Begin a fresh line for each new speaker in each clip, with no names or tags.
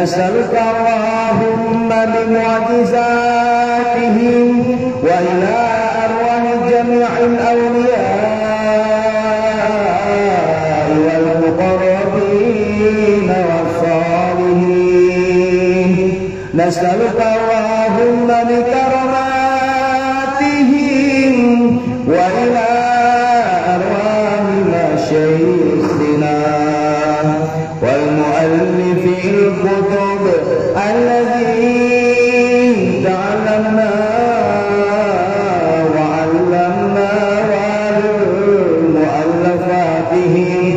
نسألك اللهم بمعجزاتهم وإلى أرواح جميع الأولياء والمقربين والصالحين نسألك اللهم بكراماتهم وإلى أرواح مشايخنا والمؤلف الكتب الذين تعلمنا وعلمنا والمؤلفاتهم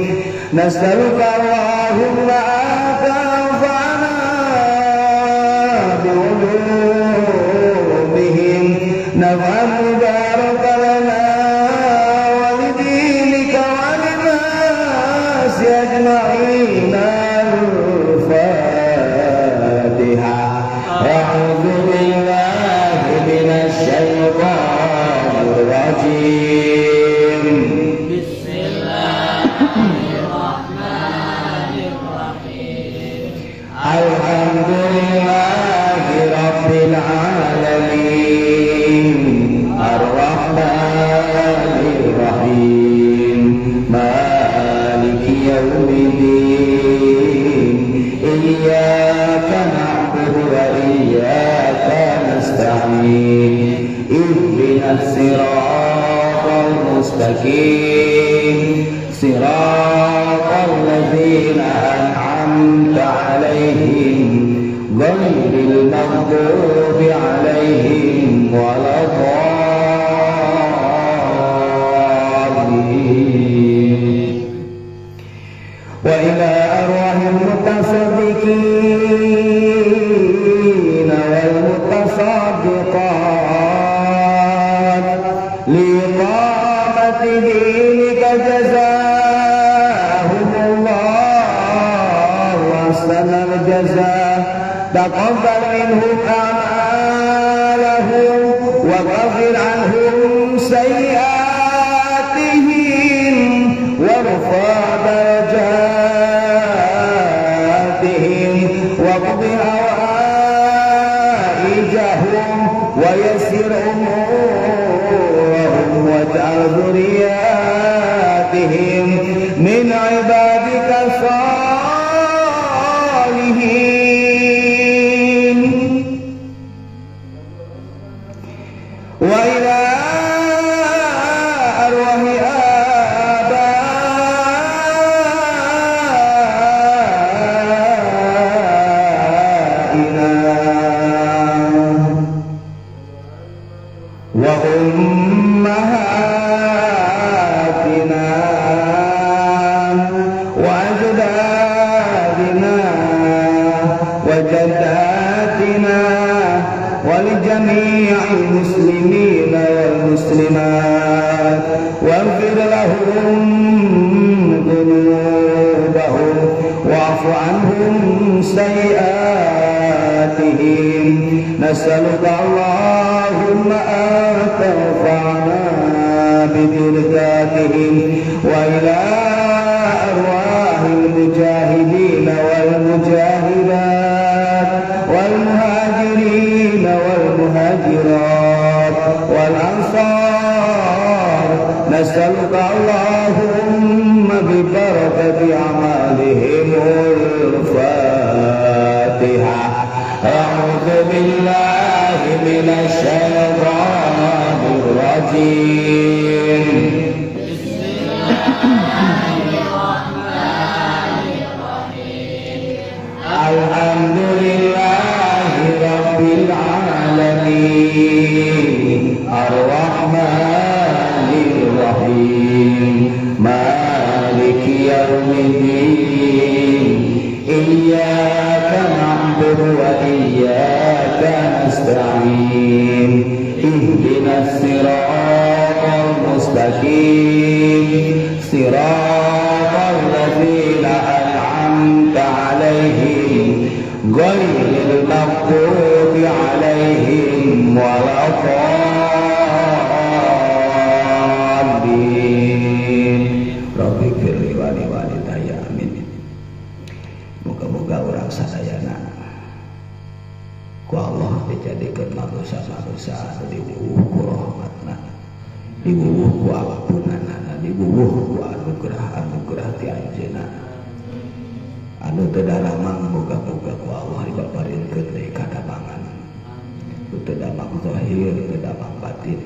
نسألك اللهم أن تنفعنا بعلومهم نفعا مبارك لنا ولدينك وللناس أجمعين. أعوذ بالله من الشيطان الرجيم.
بسم الله الرحمن الرحيم.
الحمد لله رب العالمين الرحمن الرحيم مالك يوم الدين إياك نعبد وإياك نستعين اهدنا الصراط المستقيم صراط الذين أنعمت عليهم غير المغضوب عليهم ولا الضالين. وتقبل منهم أعمالهم وكفر عنهم سيئاتهم وارفع درجاتهم واقض حوائجهم ويسر أمورهم واجعل ذرياتهم من عبادك الصالحين وإلى أرواح آبائنا وأمهاتنا وأجدادنا وجداتنا ولجميع المسلمين والمسلمات واغفر لهم ذنوبهم واعف عنهم سيئاتهم نسألك اللهم أن ترفعنا بدرجاتهم وإلى أرواح المجاهدين والمجاهدات والمهاجرين والمهاجرات والأنصار نسألك اللهم ببركة أعمالهم الفاتحة أعوذ بالله من الشيطان الرجيم
بسم الله الرحمن الرحيم
الحمد لله رب العالمين الرحمن الرحيم مالك يوم الدين إياك نعبد وإياك نستعين اهدنا الصراط المستقيم صراط الذين أنعمت عليهم غير المغضوب عليهم ولا الضالين رب اغفر لي ولوالدي آمين. Moga-moga orang sadayana ku Allah dijadikan manusia-manusia dibubuh ku rahmatna, dibubuh ku ampunanana, dibubuh ku anugerah ti anjeunna anu teu daramang. Moga-moga ku Allah dipaparinkeun deui kadamangan, teu damang zahir teu damang batin.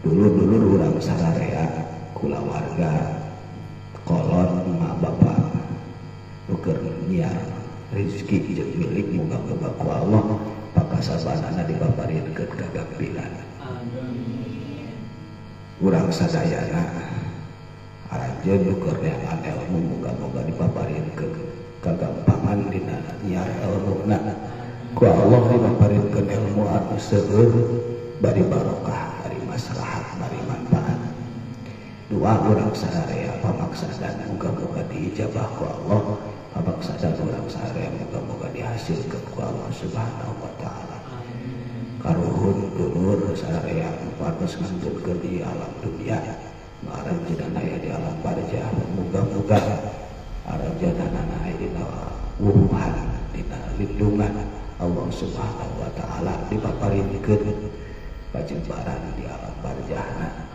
Dulu urang sararea kulawarga kolon mak bapak nuker nyiar rezeki jeung milik moga-moga ku Allah pakasabanana dipaparinkeun kagampilan. Urang sadayana aranjeun nuker neangan ilmu moga-moga dipaparinkeun kagampangan dina nyiar ilmuna. Ku Allah dipaparinkeun ilmu anu seueur bari barokah, bari maslahat, bari manfaat. Doa urang sadaya pamaksadan moga-moga diijabah ku Allah. Pamaksadan urang sadaya moga-moga dihasilkeun ku Allah Subhanahu wa taala. Karuhun dulur sadaya patos nganjutkeun di alam dunia, aranjeunna aya di alam barzah. Moga-moga aranjeunna aya dina wuhan, dina lindungan Allah Subhanahu wa taala, dipaparinkeun pajembaran di alam barzahna.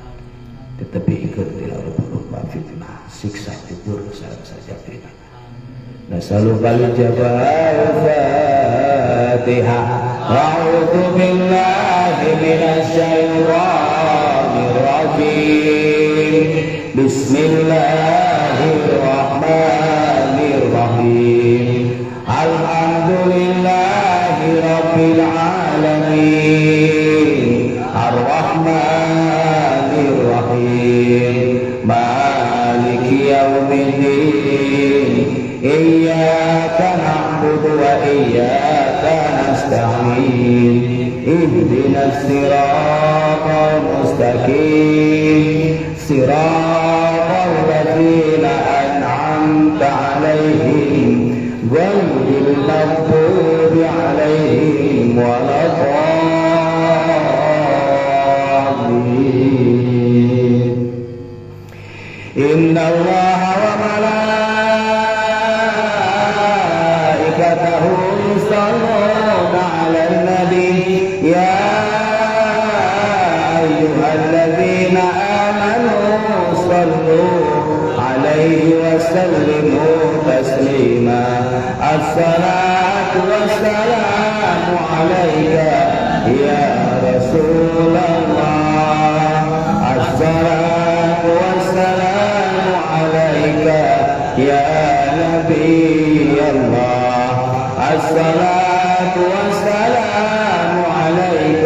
Ditebihkeun tina rupa fitnah siksa kubur sareng sajabina. Nasalluka al-jabal Fatihah. A'udzu billahi minasy syaithanir rajim. Bismillahirrahmanirrahim. Alhamdulillahi rabbil alamin. Ar-Rahmanir Rahim. Maliki yaumiddin. Iyyaka na'budu wa iyyaka nasta'in. Ihdinas siratal mustaqim. Siratal ladzina an'amta 'alaihim ghairil maghdubi عليهم ولا الضالين. إن الله وملائكته يصلون على النبي يا أيها الذين آمنوا صلوا عليه وسلموا تسليما. الصلاة والسلام عليك يا رسول الله. الصلاة والسلام عليك يا نبي الله. الصلاة والسلام عليك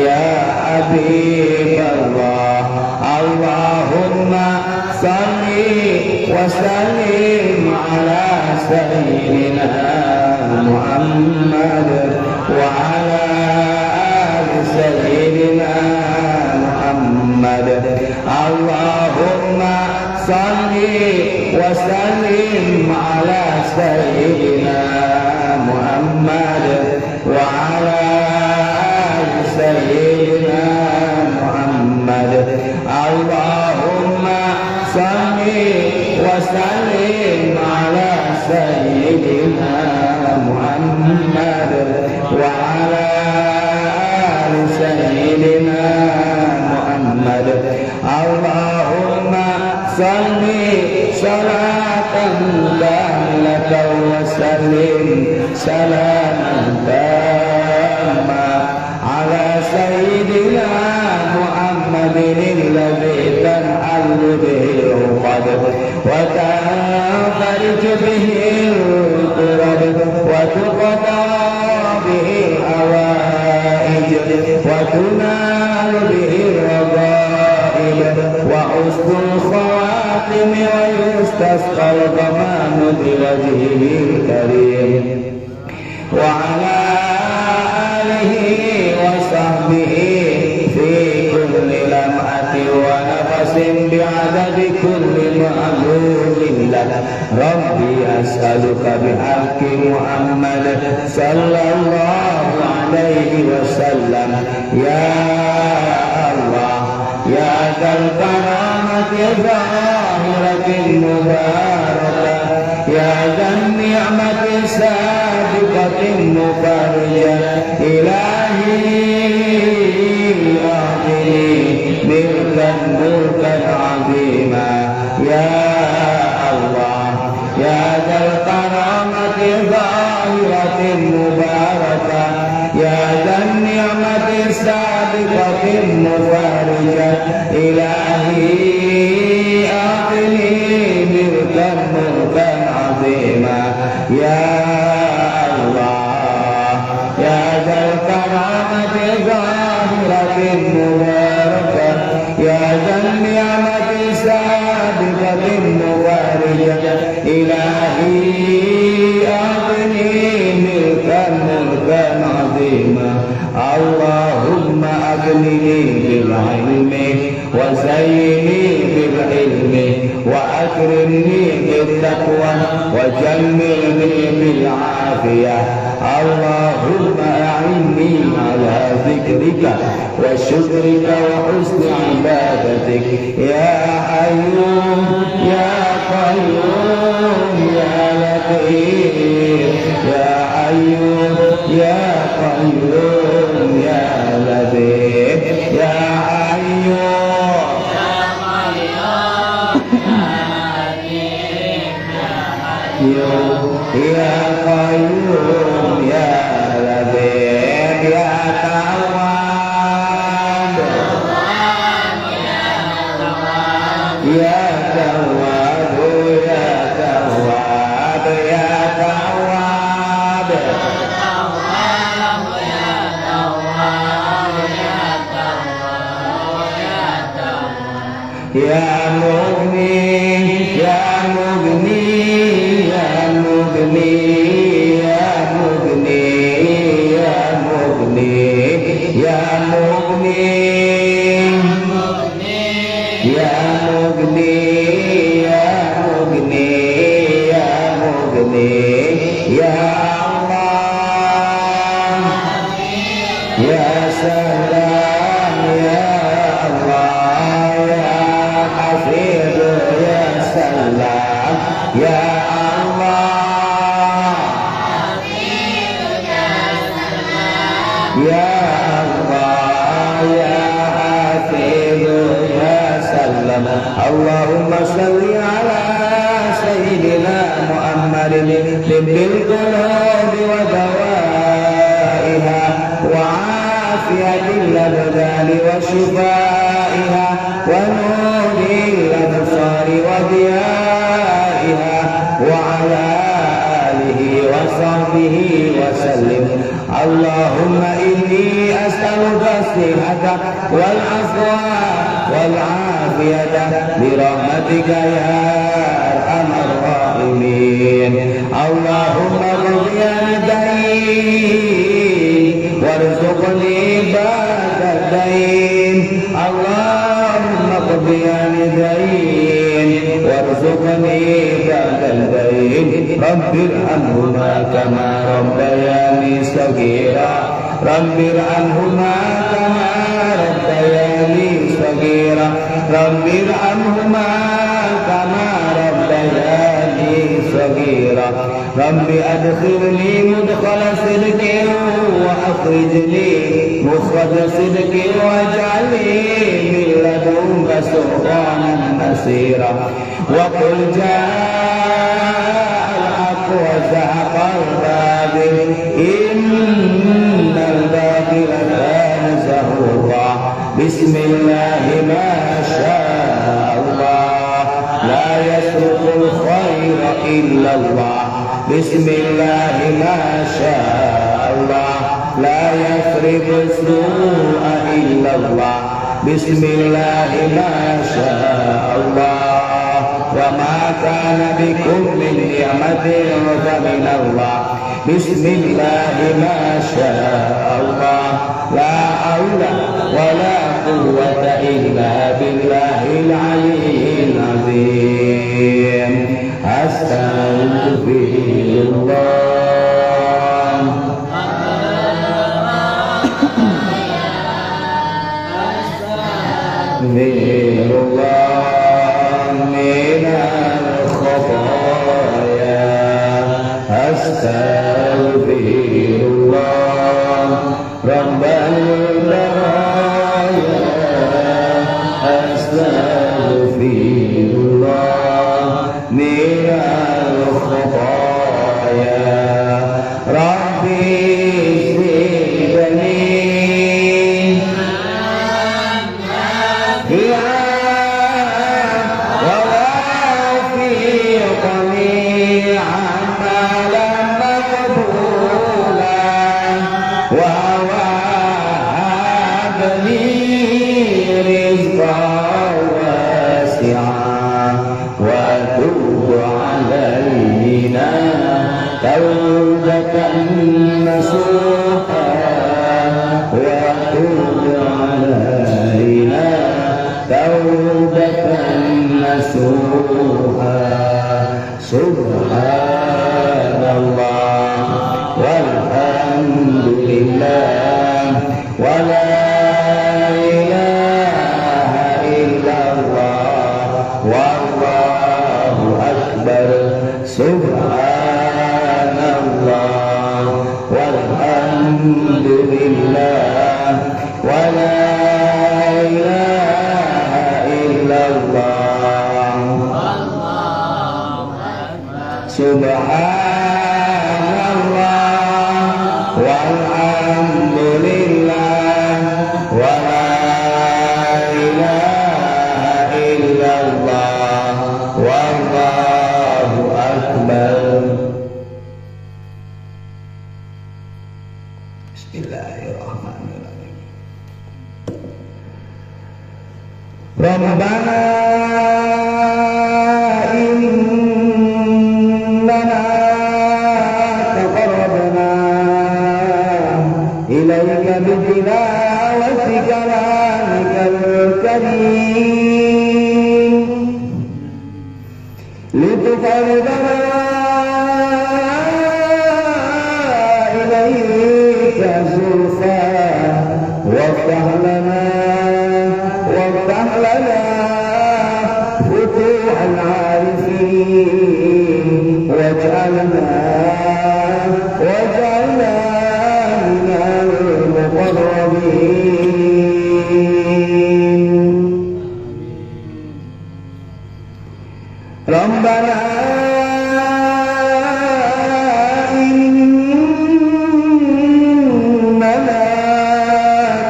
يا حبيب الله. اللهم صل وسلم على سيدنا محمد وعلى آل سيدنا محمد. اللهم صل وسلم على سيدنا محمد وعلى آل سيدنا محمد. اللهم صل وسلم على سيدنا محمد وعلى آل سيدنا محمد. اللهم صل صلاة كاملة وسلم سلاما تاما على سيدنا محمد الذي تنحل به العقد وتنفرج به الكرب وتقضى به الحوائج وتنال به الرغائب وحسن الخواتم ويستسقى الغمام بوجهه الكريم وعلى آله وصحبه في كل لمحة ونفس بعدد كل معلوم لك. ربي أسألك بحق محمد صلى الله عليه وسلم يا الله يا ذا الكرامة الظاهرة المباركة يا ذا النعمة السابقة المفرجة. إلهي أعطني ملكا عظيما يا الله يا ذا الكرامة الظاهرة المباركة يا ذا النعمة السابقة المفرجة. إلهي أعطني ملكا عظيما يا الله يا ذا الكرامة الظاهرة المباركة يا ذا النعمة السابقة المفرجة. إلهي أعطني ملكا عظيما. اللهم أغنني بالعلم وزيني بالعلم وأكرمني بالتقوى وجملني بالعافية. اللهم أعني على ذكرك وشكرك وحسن عبادتك يا حي يا قيوم يا لطيف يا حي يا قيوم يا لطيف يا حي يا قيوم يا لطيف يا تواب يا تواب يا تواب يا تواب يا مغني يا مغني يا مغني يا مغني يا مغني يا مغني يا مغني يا مغني يا مغني يا الله وشفائها ونور الأبصار وضيائها وعلى آله وصحبه وسلم. اللهم إني أسألك الصحة والعفو والعافية برحمتك يا أرحم الراحمين. اللهم اغفر الدين وارزقني بعد الدين. اللهم اغفر الدين وارزقني بعد الدين. رب ارحمهما كما ربياني صغيرا. رب ارحمهما كما ربياني صغيرا. رب ارحمهما كما ربياني صغيرا. رب أدخلني مدخل صدق وأخرجني مخرج صدق واجعلني من لدنك سلطانا نصيرا. وقل جاء الحق وزهق الباطل إن الباطل كان زهوقا. بسم الله ما شاء الله لا يسرق الخير إلا الله. بسم الله ما شاء الله لا يفرق السوء إلا الله. بسم الله ما شاء الله وما كان بكم من نعمة فمن الله. بسم الله ما شاء الله لا حول ولا قوة إلا بالله العلي العظيم. أستغفر الله. أستغفر الله من الخطايا. أستغفر الله رب البرايا. أستغفر الله من الخطايا. ربي زدني ووافقني عملا مقبولا ووهب لي رزقا واسعا وتب علينا توبة نصوحا. وتب علينا توبة نصوحا. سبحان الله والحمد لله ولا إله إلا الله والله أكبر. سبحان الله والحمد لله ولا إله إلا الله. سبحان الله والحمد لله ولا إله إلا الله والله أكبر. بسم الله الرحمن الرحيم. ربنا إننا تقربنا إليك بتلاوة كلامك الكريم لتقربنا إليك زلفى. وافتح لنا فتوح العارفين واجعلنا من المقربين. ربنا إننا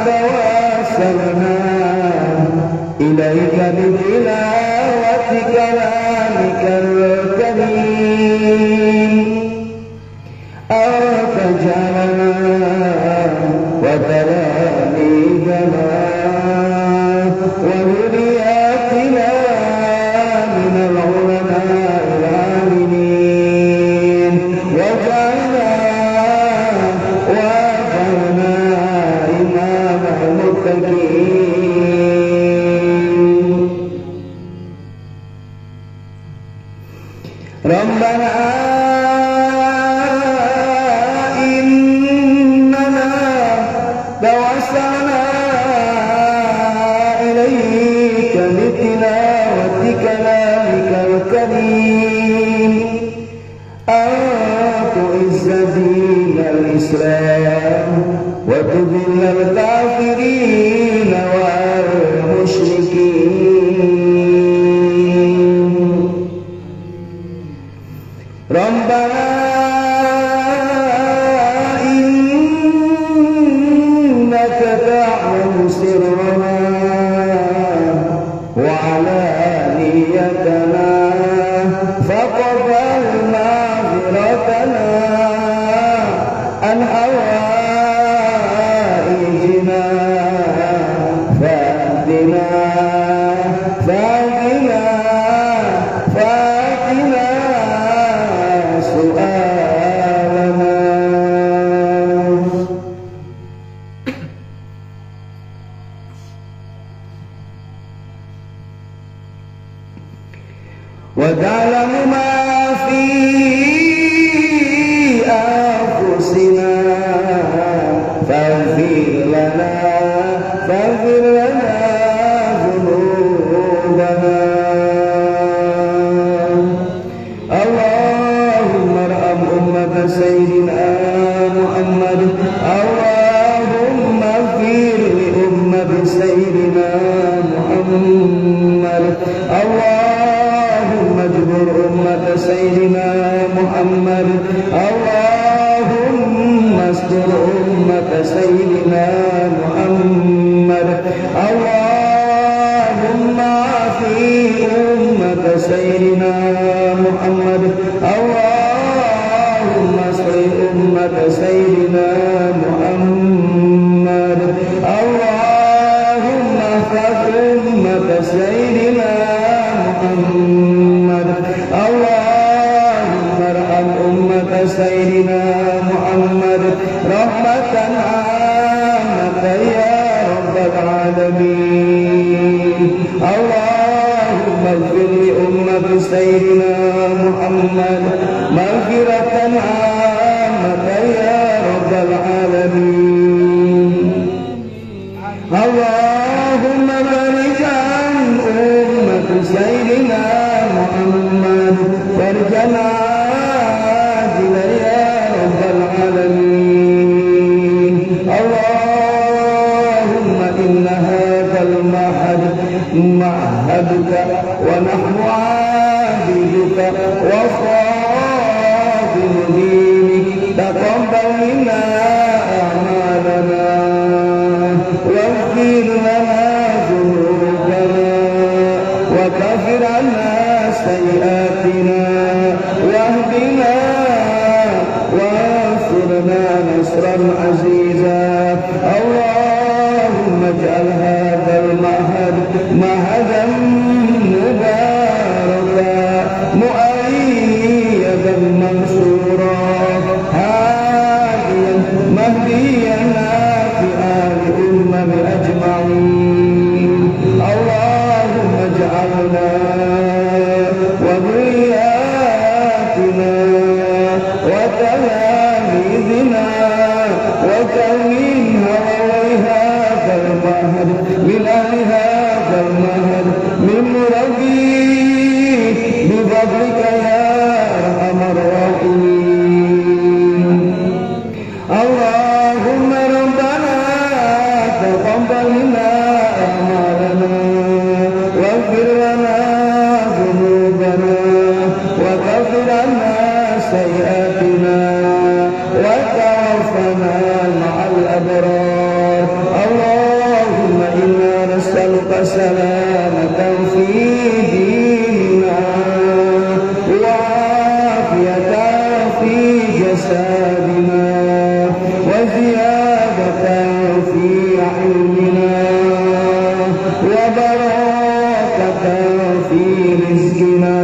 توسلنا إليك بتلاوة كلامك الكريم أنت جعلنا وتلاميذنا وذرياتنا من العلماء العاملين وجعلنا إمام المتقين ربنا إننا توسلنا إليك بتلاوة كلامك الكريم أن تعز دين الإسلام وتذل الكافرين والمشركين ربنا إنك تعلم سرنا وعلانيتنا فاقبل معذرتنا عن حوائجنا فاهدنا سؤالنا وتعلم ما في أنفسنا فاغفر لنا ذنوبنا اللهم ارحم أمة سيدنا محمد اللهم اغفر لأمة سيدنا محمد اللهم اجبر أمة سيدنا محمد اللهم استر أمة سيدنا محمد اللهم عافي أمة سيدنا محمد اللهم اصلح أمة سيدنا محمد اللهم احفظ أمة سيدنا محمد اللهم ارحم أمة سيدنا محمد رحمة عامة يا رب العالمين اللهم اغفر لأمة سيدنا محمد مغفرة عامة يا رب العالمين اللهم بارك عن أمة سيدنا محمد وارجنا عاجلا يا رب العالمين اللهم إن هذا المعهد معهدك ونحن عابدك وخادم دينك تقبل منا أعمالنا واغفر لنا ذنوبنا وكفر عنا سيئاتنا واهدنا وانصرنا نصرا عزيزا اللهم اجعل هذا المعهد معهدا مباركا مؤيدا منصورا هاديا مهديا نافعا للأمم أجمعين اللهم اجعلنا وذرياتنا وتلاميذنا وكونها هذا المعهد من أهل هذا المعهد من مربيه بفضلك يا أرحم الراحمين اللهم ربنا تقبل منا أعمالنا واغفر لنا ذنوبنا وكفر عنا سيئاتنا وتوفنا مع الأبرار اللهم إنا نسألك سلام وراحة في رزقنا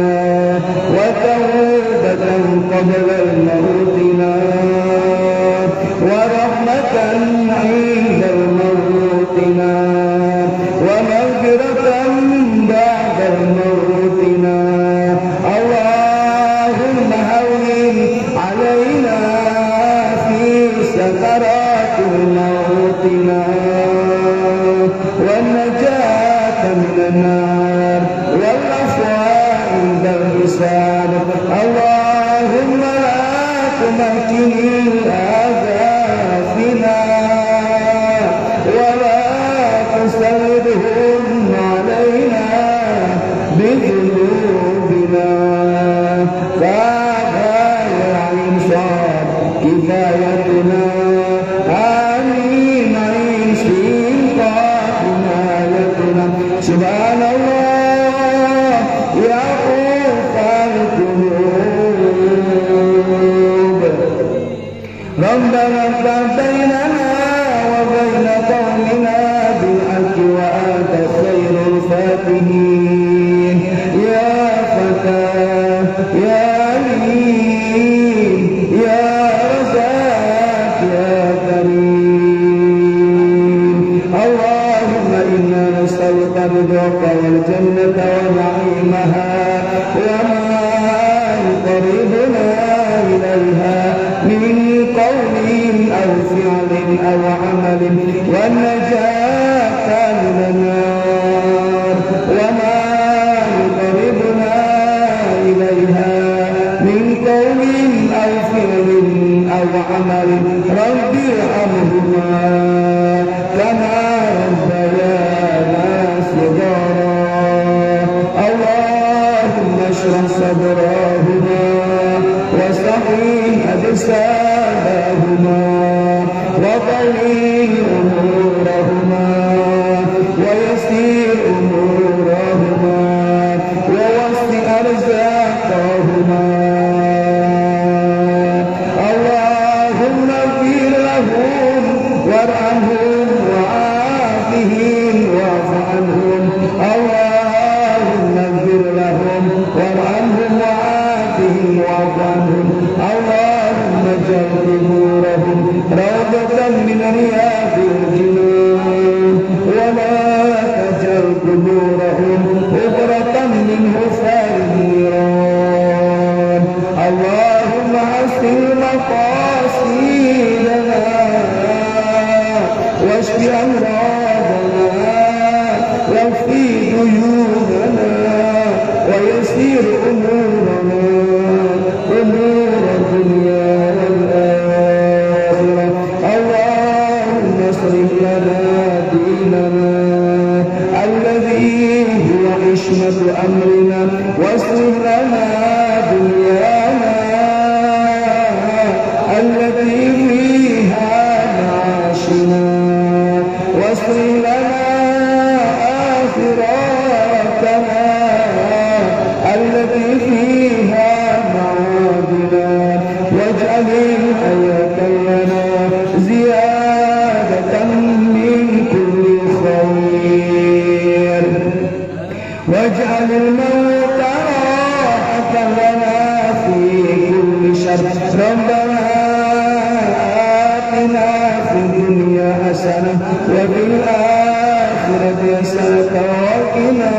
وتوبة قبل موتنا ورحمة عند موتنا ومغفرة بعد موتنا. اللهم هون علينا في سكرات موتنا والنجاة من النار والعفو عند الحساب. اللهم لا تمكن الأذى فينا ولا تسلطهم علينا بذنوبنا. كفايتنا آمين عين شفاء حمايتنا. سبحان الله يعوق القلوب. ربنا افتح بيننا وبين قومنا بالحق وأنت خير الفاتحين. يا فتاه يا عليم يا رزاق يا كريم. اللهم إنا نسألك رضاك والجنة ونعيمها وما يقربنا إليها من قول أو فعل أو عمل والنجاة من النار وما يقربنا إليها من قول أو فعل أو عمل. رب ارحمهما كما ربيانا صغارا. اللهم اشرح صدرهما وسقيم أجسادهما وطويل أمورهما ويسير أمورهما ووسع أرزاقهما. اللهم اغفر لهم وارحمهم وعافهم واعف عنهم. اللهم اغفر لهم وارحمهم وعافهم واعف عنهم. اللهم اجعل قبورهم روضة من رياض الجنان ولا تجعل قبورهم حفرة من حفر النيران. اللهم حسن مقاصدنا واشف أمراضنا واكفي ديوننا ويسير أمورنا أمور الدنيا والآخرة. اللهم اصلح لنا ديننا الذي هو عصمة أمرنا واصلح لنا دنيانا التي فيها معاشنا واصلح لنا آخرتنا التي فيها معادنا واجعل الحياة لنا زيادة من كل خير واجعل الموت راحة لنا في كل شر. ربنا آتنا في الدنيا حسنة وفي الآخرة حسنة وقنا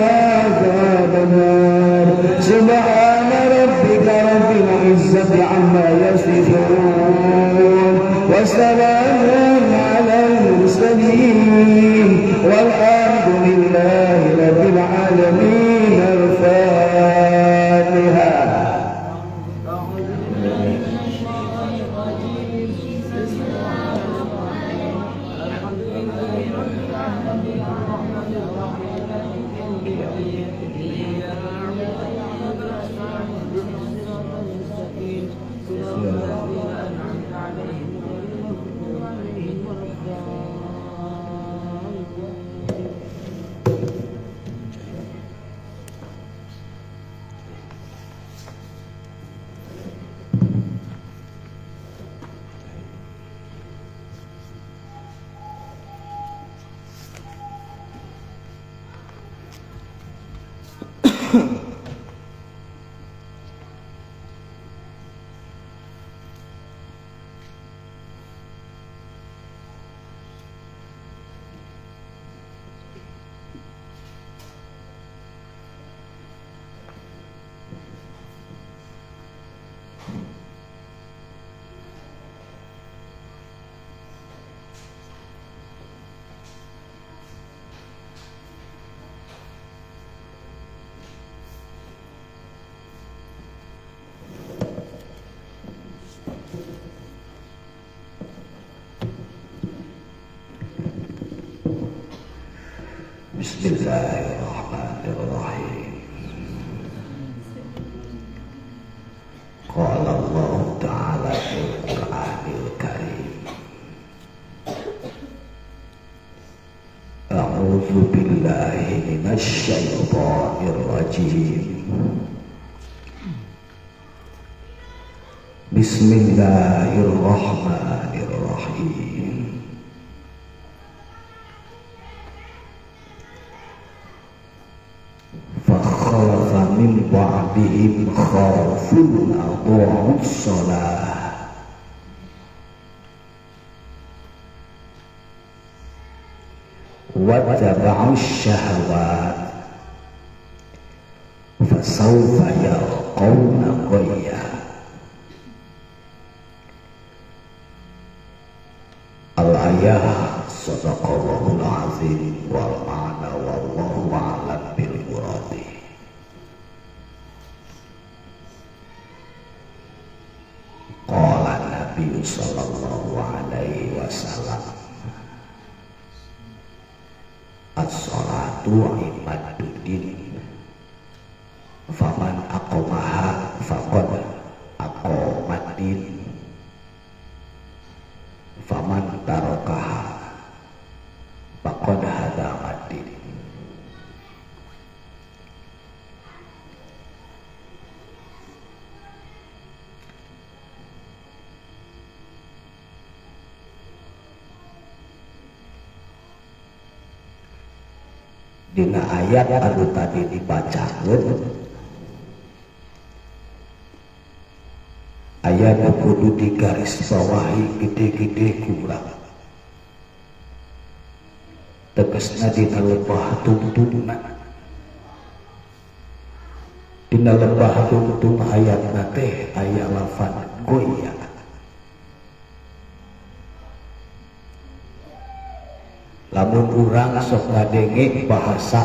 عذاب النار. سبحان ربك رب العزة عما يصفون وسلام على المرسلين والحمد لله رب العالمين. الفاتحة.
عليهم
Bismillahirrahmanirrahim. Qala Allah Ta'ala fil Qur'anil Karim. A'udzu billahi minasy syaithanir rajim. Bismillahirrahmanirrahim. Fakhalafa min ba'dihim khalfun adha'us shalah wattaba'us syahawat fasawfa yalqawna ghayya. Al-ayah. Sadaqallahul azim wal ma'na wallahu a'lam bil muradi. Qala Nabi sallallahu alaihi wasallam, as-salatu imaduddin, faman aqamaha faqad aqamaddin, faman tarakaha faqad hadamaddin. Dina ayat anu tadi dibacakeun aya nu kudu digarisbawahi gede-gede kurang. Tegasna dina lebah tuntunna, dina lebah tuntun ayatna teh aya lafaz goya. Lamun urang sok ngadenge bahasa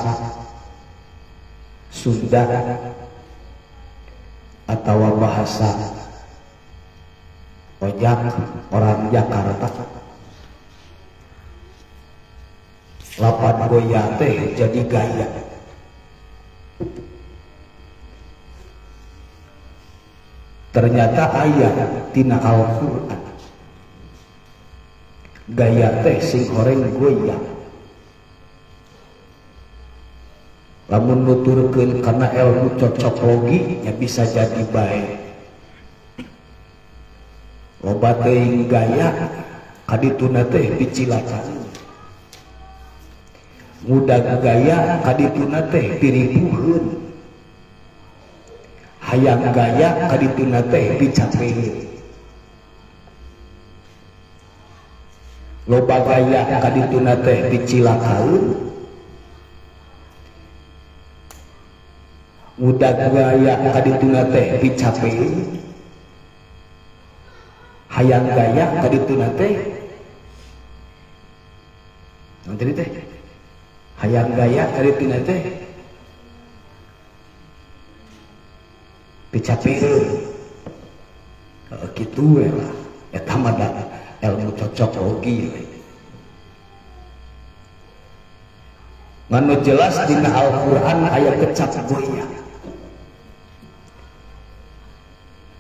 Sunda atawa bahasa ojak orang Jakarta, lapan goya teh jadi gaya. Ternyata ayat tina Al-Qur'an gaya teh sing horeng goya. Lamun nuturkeun karena ilmu cocoklogi nya bisa jadi baik. Loba teuing gaya kadituna teh dicilakan. Mudah gaya kadituna teh diripuheun. Hayang gaya kadituna teh dicapeun. Loba gaya kadituna teh dicilakaeun. Mudah gaya kadituna teh dicapeun. Hayang gaya kadituna teh naon teh? Hayang gaya kadituna teh dicapeun. Kitu we lah eta mah ilmu cocoklogi. Nganu jelas dina Al-Qur'an aya kecap goya.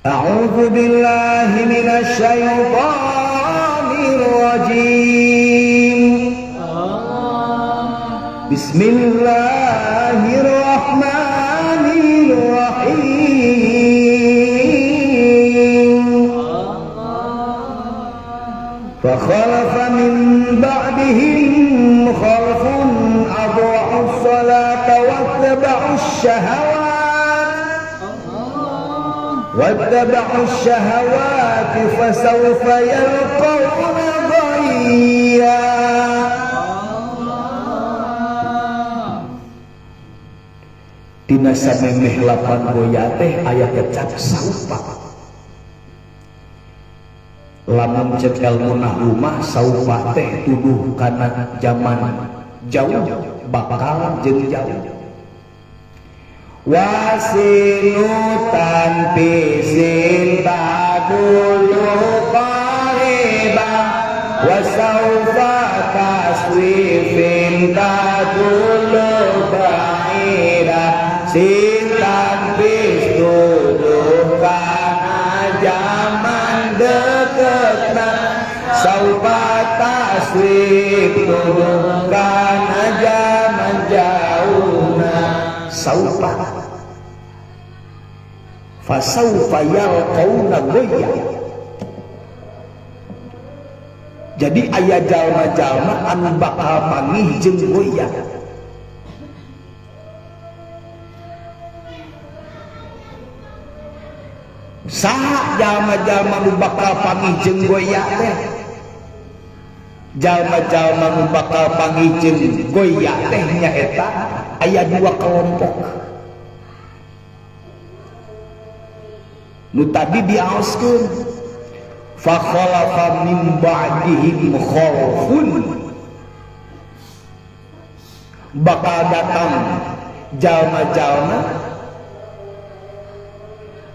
A'udzu billahi minasy syaithanir rajim. Bismillahirrahmanirrahim. Fakhalafa min ba'dihim khalfun adha'us salata wattaba'us syahawati fasawfa yalqawna ghayya. Dina samemeh lapan goya teh aya kecap saupa. Lamun cek ilmu nahwu saupa teh tuduh kana zaman jauh bakal jeung jauh. Wasinutan pisin tadulu qariba wasaufa taswifin tadulu ba'ira. Sintan bis tuduh kana zaman deketna saufa taswif tuduh kana zaman jauhna. Saufa fasaufa yalqawna ghayya. Jadi aya jalma-jalma anu bakal panggih jeung goyah. Saha jalma-jalma nu bakal panggih jeung goyah teh? Jalma-jalma nu bakal panggih jeung goyah teh nyaeta aya dua kelompok. Nu tadi diaoskeun fa khalafa min ba'dihim khalfun, bakal datang jalma-jalma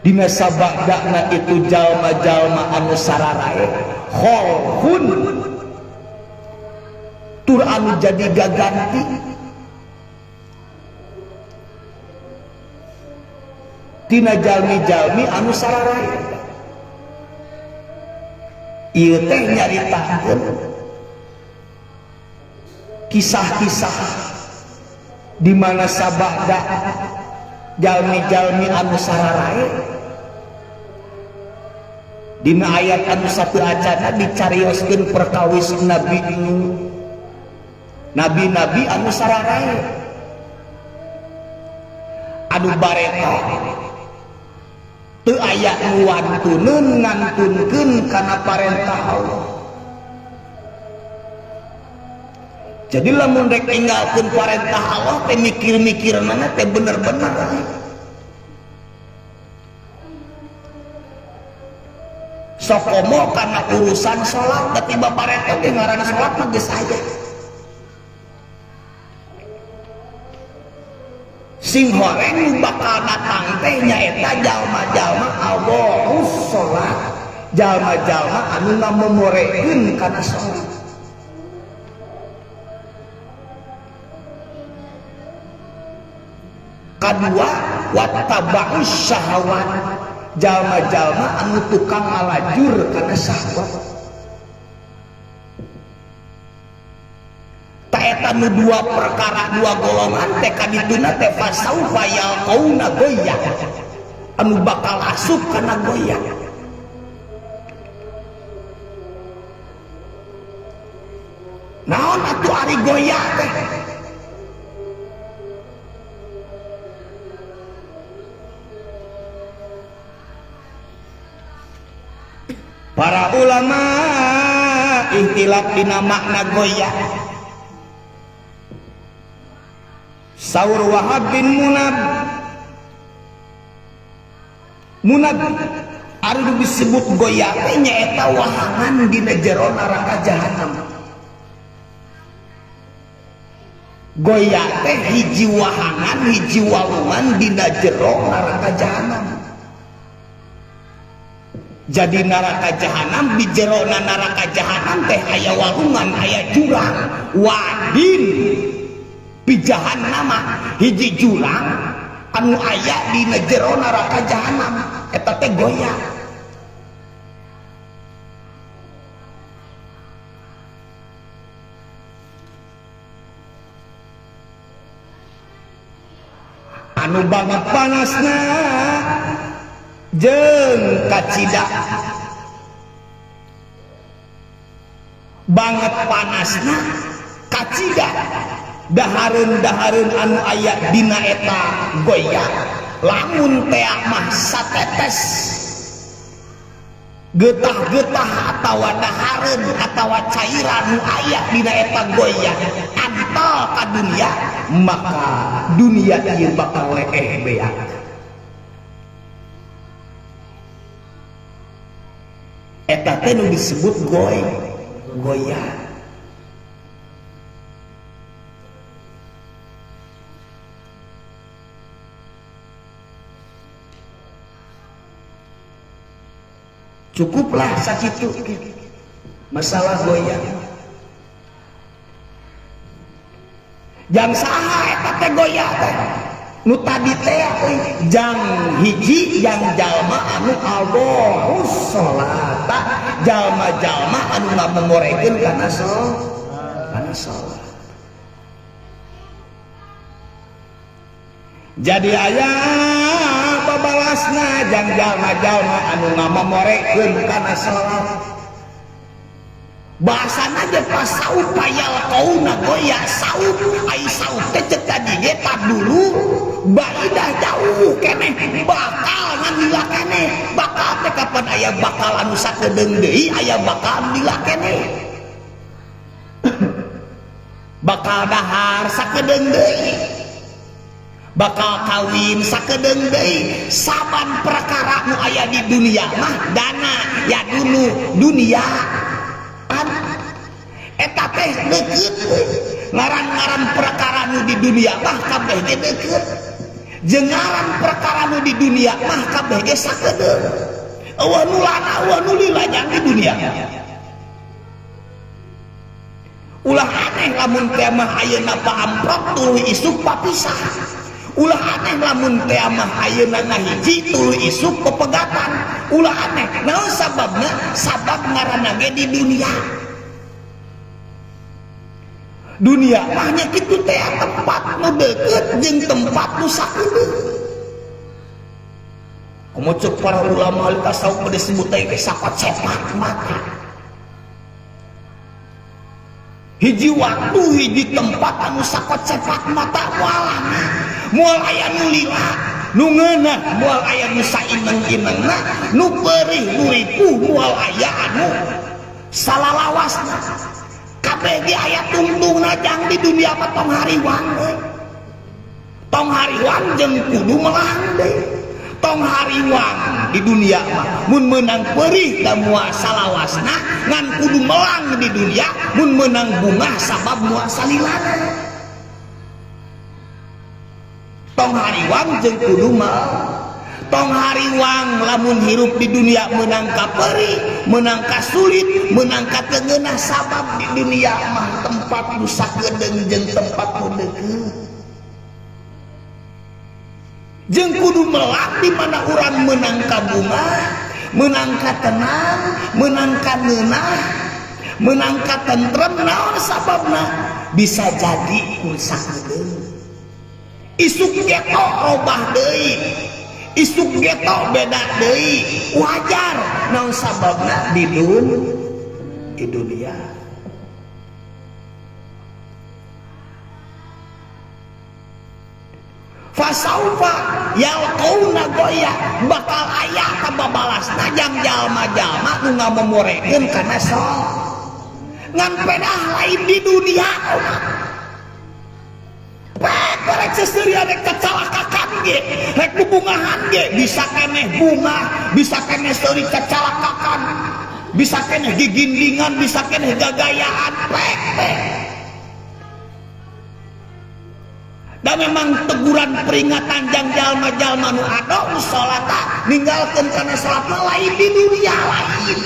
dina sabagdana itu jalma-jalma anu sararae khalfun tur anu jadi gaganti tina jalmi-jalmi anu sararae. Ieu teh nyaritakeun kisah-kisah di mana sabagda jalmi-jalmi anu sararae dina ayat anu sapeacana dicarioskeun perkawis Nabi Nuh, nabi-nabi anu sararae anu bareta teu aya nu wantuneun ngantunkeun kana parentah Allah. Jadi lamun rek tinggalkeun parentah Allah teh mikir-mikirna teh bener-bener. Sok komo kana urusan salat da tiba parentah ge ngaranna salat mah geus aya. Sing horeng bakal datang teh nyaeta jalma-jalma Allahus sholat, jalma-jalma anu ngamomorekeun kana sholat. Kadua wattaba'us syahawat, jalma-jalma anu tukang ngalajur kana syahwat. Taeta nu dua perkara dua golongan teh kadituna teh fasaufa yalqawna ghayya, anu bakal asup kana goyah. Naon atuh ari goyah teh? Para ulama ihtilaf dina makna goyah. Saur Wahab bin Munab anu disebut goyah teh nyaeta wahangan dina jero neraka jahanam. Goyah teh hiji wahangan hiji walungan dina jero neraka jahanam. Jadi neraka jahanam di jero neraka jahanam teh aya walungan aya jurang wadin pijahan nama hiji jurang anu aya di jero neraka jahanam eta teh goyah. Anu banget panasna jeung kacida banget panasna kacida dahareun-dahareun anu aya dina eta goyah lamun teh mah satetes getah-getah atawa dahareun atawa cairan nu aya dina eta goyah antal ka dunia, maka dunia ieu bakal leeh beak. Eta teh nu disebut goyah. Cukuplah sakitu masalah goyah. Jang saha eta teh goyah teh nu tadi teh jang hiji jang jalma anu Allahu sholata, jalma-jalma anu ngamomorekeun kana salat. Jadi aya babalasna jang jalma-jalma anu ngamomorekeun kana salat. Bahasana aja pas saut payal kauna goyah saut ai saut teh cek tadi ge dulu baidah jauh keneh bakal ngamila keneh bakal teh kapan aya bakal anu sakedeung deui aya bakal ngamila keneh bakal dahar sakedeung deui bakal kawin sakedeung deui saban perkara nu aya di dunia mah dana ya dulu dunia eta teh deukeut ngaran-ngaran perkara nu di dunia mah kabeh ge deukeut jeung ngaran perkara nu di dunia mah kabeh ge sakedeung eueuh nu lana eueuh nu lilajang di dunia ulah aneh lamun teh mah ayeuna paamprok tuluy isuk papisah ulah aneh lamun teh mah ayeuna ngahiji tuluy isuk pepegatan ulah aneh naon sababna sabab ngaranna ge di dunia mahnya kitu teh tempat nu deukeut jeung tempat nu sakedeung. Komo ceuk para ulama ahli tasawuf disebut teh sapat sepat mata. Hiji waktu hiji tempat anu sapat sepat mata moal aya nu lila nu ngeunah moal aya nu saineng-inengna nu peurih nu ripuh moal aya anu salalawasna. Kabeh ge aya tungtungna jang di dunia mah tong hariwang deui. Tong hariwang jeung kudu melang deui. Tong hariwang di dunia mah mun meunang peurih da moal salawasna ngan kudu melang di dunia mun meunang bunga sabab moal salilana. Tong hariwang jeung kudu melang. Tong hariwang lamun hirup di dunia menang ka peurih, menang ka sulit, menang ka teungeunah sabab di dunia mah tempat nu sakedeung jeung tempat nu deukeut. Jeung kudu melang di mana urang menang ka bunga, menang ka tenang, menang ka ngeunah, menang ka tentrem naon sababna bisa jadi ku sakedeung. Isuk geto robah deui. Isuk geto beda deui wajar naon sababna di dunia fasaufa yalqauna goyah bakal aya kababalasna jang jalma-jalma nu ngamomorekeun kana salat ngan pedah lain di dunia rek seseureun rek kecalakakan ge rek bubungahan ge bisa keneh bunga bisa keneh seuri kecalakakan bisa keneh gigindingan bisa keneh gagayaan dan memang teguran peringatan jang jalma-jalma nu ado salata ninggalkeun kana salat lain di dunia lain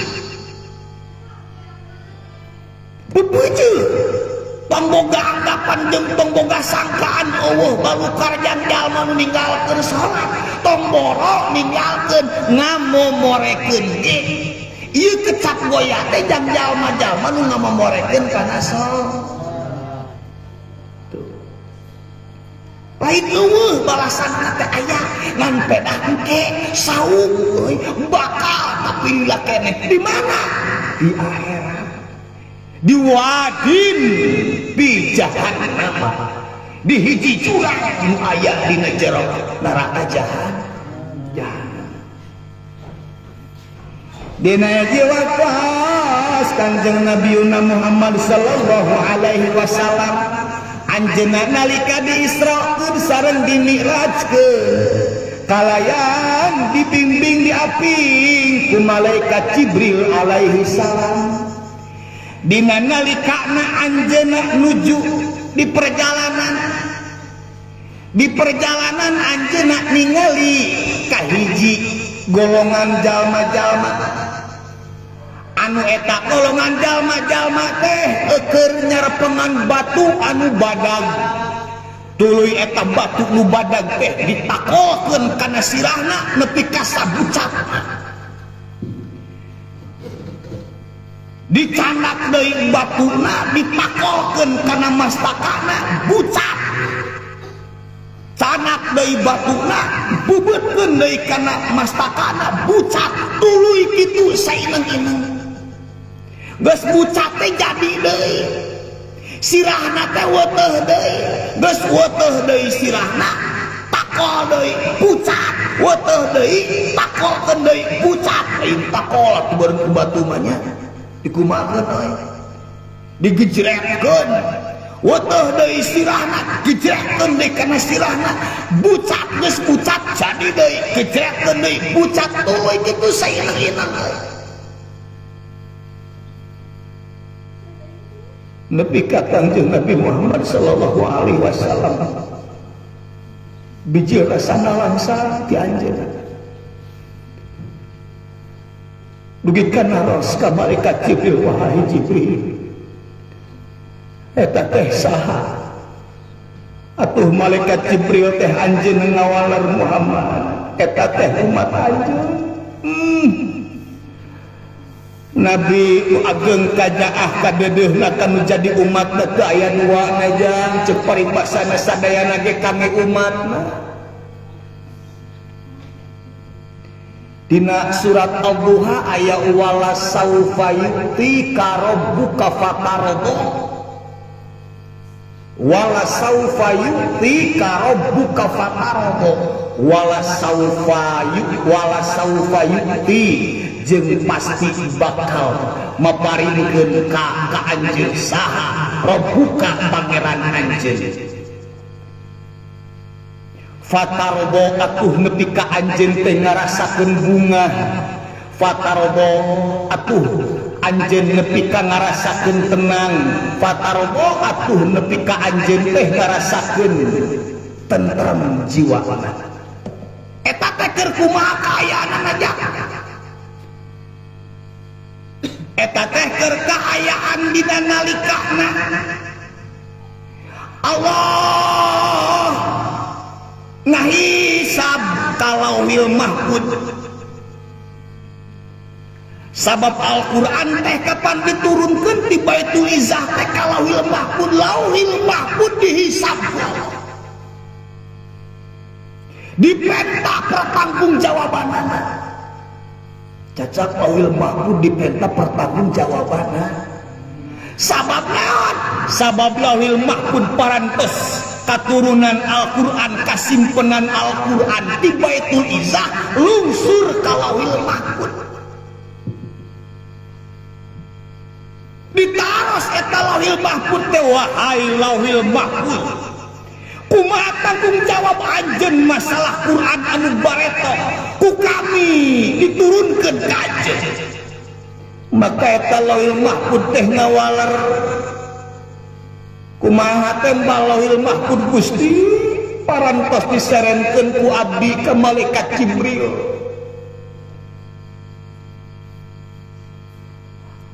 bebuju pemboga anggapan jeung pemboga sangkaan eueuh balukar jang jalma nu ninggalkeun salat tomboro ninggalkeun ngamomorekeun ge ieu kecap goyah teh jang jalma-jalma nu ngamomorekeun kana salat lain eueuh balasanna teh aya ngan pedah engke sauk euy bakal tapi lila keneh di mana di akhirat di wadin di jahannam di hiji jurang nu aya dina jero neraka jahanam. Dina jiwa pas Kanjeng Nabiuna Muhammad sallallahu alaihi wasallam anjeunna nalika diisrokeun sareng dimi'rajkeun kalayan dibimbing diaping ku malaikat Jibril alaihi salam. Dina nalikana anjeunna nuju di perjalanan anjeunna ningali kahiji golongan jalma-jalma anu eta golongan jalma-jalma teh keur nyarepengan batu anu badag. Tuluy eta batu nu badag teh ditakokeun kana sirahna nepi ka sabucat. Dicandak deui batuna ditakokeun kana mastakana bucat. Canak deui batuna bubeutkeun deui kana mastakana bucat. Tuluy kitu saineng-ineng. Geus bucat teh jadi deui. Sirahna teh weteuh deui. Geus weteuh deui sirahna takol deui bucat. Weteuh deui takolkeun deui bucat. Lain takol atuh bareng ku batu mah nya. Dikumakeun euy. Digejretkeun. Weteuh deui sirahna gejretkeun deui kana sirahna bucat geus bucat jadi deui gejretkeun deui bucat tuluy kitu saineng-ineng euy. Nepi ka Kanjeng Nabi Muhammad sallallahu alaihi wasallam bijil rasana langsung ti anjeunna. Dugikan naros ka malaikat Jibril, wahai Jibril, eta teh saha? Atuh malaikat Jibril teh anjeun ngawaler Muhammad, eta teh umat anjeun. Nabi ageng kajaah kadeudeuhna kanu jadi umatna teu aya duana jang ceuk paribasana sadayana ge kami umatna. Dina surat Al-Duha aya wala saufa yu'tika rabbuka fatarda. Wala saufa yu'tika rabbuka fatarda. Wala saufa yu'ti jeung pasti bakal maparingkeun ka anjeun saha rabbuka pangeran anjeun. Fatarbo atuh nepi ka anjeun teh ngarasakeun bunga. Fatarbo atuh anjeun nepi ka ngarasakeun tenang. Fatarbo atuh nepi ka anjeun teh ngarasakeun tentrem jiwana. Eta teh keur kumaha kaayaanna ja? Eta teh keur kaayaan dina nalikana Allah ngahisab kalauhil mahfud. Sabab Al-Quran teh kapan diturunkeun di Baitul Izzah teh kalauhil mahfud, lauhil mahfud dihisab. Dipenta pertanggungjawabanana. Cacak lauhil mahfud dipenta pertanggungjawabanana. Sabab naon? Sabab lauhil mahfud parantos katurunan Al-Quran, kasimpenan Al-Quran di Baitul Izzah lungsur ka lauhil mahfud. Ditaros eta lauhil mahfud teh, wahai lauhil mahfud, kumaha tanggung jawab anjeun masalah Quran anu bareto ku kami diturunkeun ka anjeun. Maka eta lauhil mahfud teh ngawaler kumaha teh lauhil mahfud Gusti parantos diserenkeun ku abdi ka malaikat Jibril.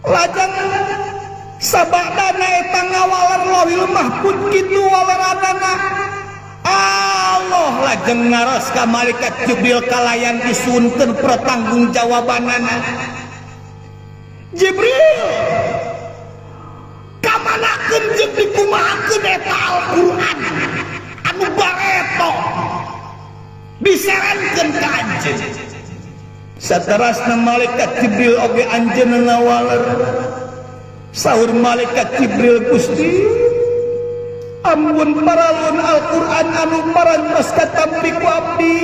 Lajang sabadana eta ngawaler lauhil mahfud kitu wawaranana Allah lajeng ngaros ka malaikat Jibril kalayan disuunkeun pertanggungjawabanana. Jibril kamanakeun jeung dikumahakeun eta Al-Quran anu bareto diserenkeun ka anjeun. Saterasna malaikat Jibril oge anjeunna ngawaler. Saur malaikat Jibril, Gusti Ampun paralun Al-Quran anu parantos katampi ku abdi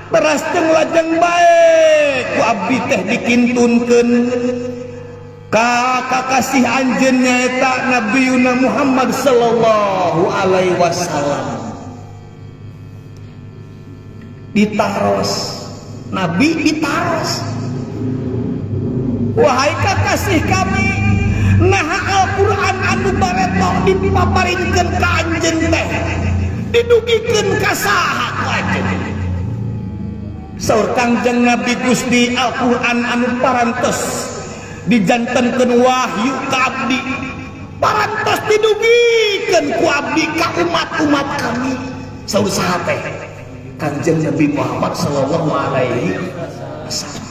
teras jeung lajeng bae ku abdi teh dikintunkeun ka kakasih anjeun nyaeta Nabiyuna Muhammad sallallahu alaihi wasallam. Ditaros Nabi ditaros, wahai kakasih kami, naha Al-Quran anu bareto dipaparinkeun ka anjeun teh didugikeun ka saha ku anjeun? Saur Kangjeng Nabi Gusti Al-Quran anu parantos dijantenkeun wahyu ka abdi parantos didugikeun ku abdi ka umat-umat kami. Saur saha teh? Kanjeng Nabi Muhammad sallallahu alaihi wasallam.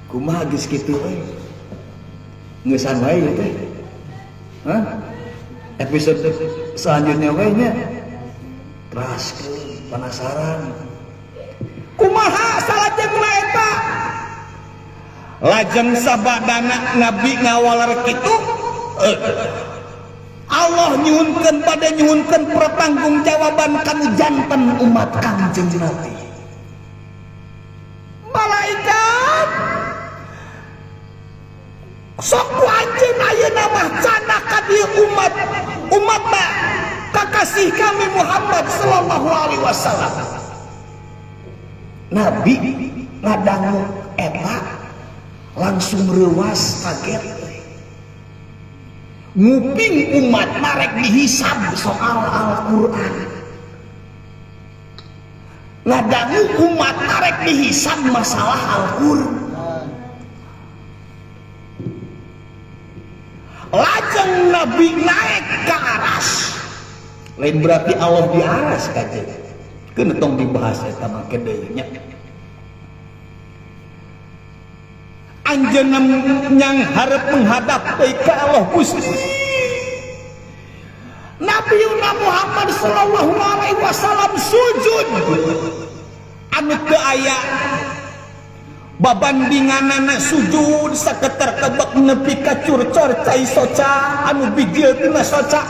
Kumaha geus kitu we? Ngeusan wae teh. Hah? Episode selanjutnya we nya. Teraskeun penasaran. Kumaha salajengna eta? Lajeng sabadana Nabi ngawalar kitu Allah nyuhunkeun pada nyuhunkeun pertanggungjawaban kanu janten umat Kangjeng Nabi. Malaikat sok ku anjeun ayeuna mah cana ka dieu umat kakasih kami Muhammad sallallahu alaihi wasallam. Nabi ngadangu eta langsung reuwas kaget. Nguping umat marek dihisab soal Al-Quran, ngadangu umat marek dihisab masalah Al-Quran. Lajeng Nabi naik ke aras, lain berarti Allah di aras kaje, keun tong dibahas eta mah deui nya. Anjeunna nyang hareup menghadap teh ka Allah Gusti. Nabiyuna Muhammad sallallahu alaihi wasallam sujud anu teu aya babandinganana sujud saketer kebek nepi ka curcor cai soca anu bijil tina soca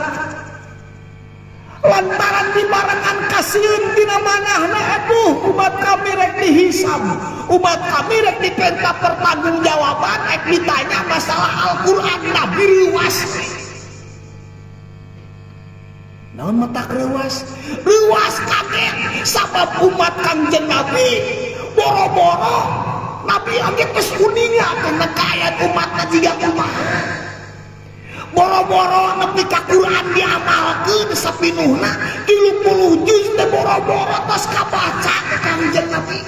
lantaran dibarengan kasieun dina manahna aduh umat kami rek dihisab, umat kami rek dipenta pertanggungjawaban, rek ditanya masalah Al-Quran Nabi reuwas. Naon matak reuwas? Reuwas kaget sabab umat Kangjeng Nabi boro-boro Nabi age geus uninga kana kaayat umatna jiga kumaha. Boro-boro nepi ka Quran diamalkeun sapinuhna 30 juz teh boro-boro tos kabaca ka Kangjeng Nabi.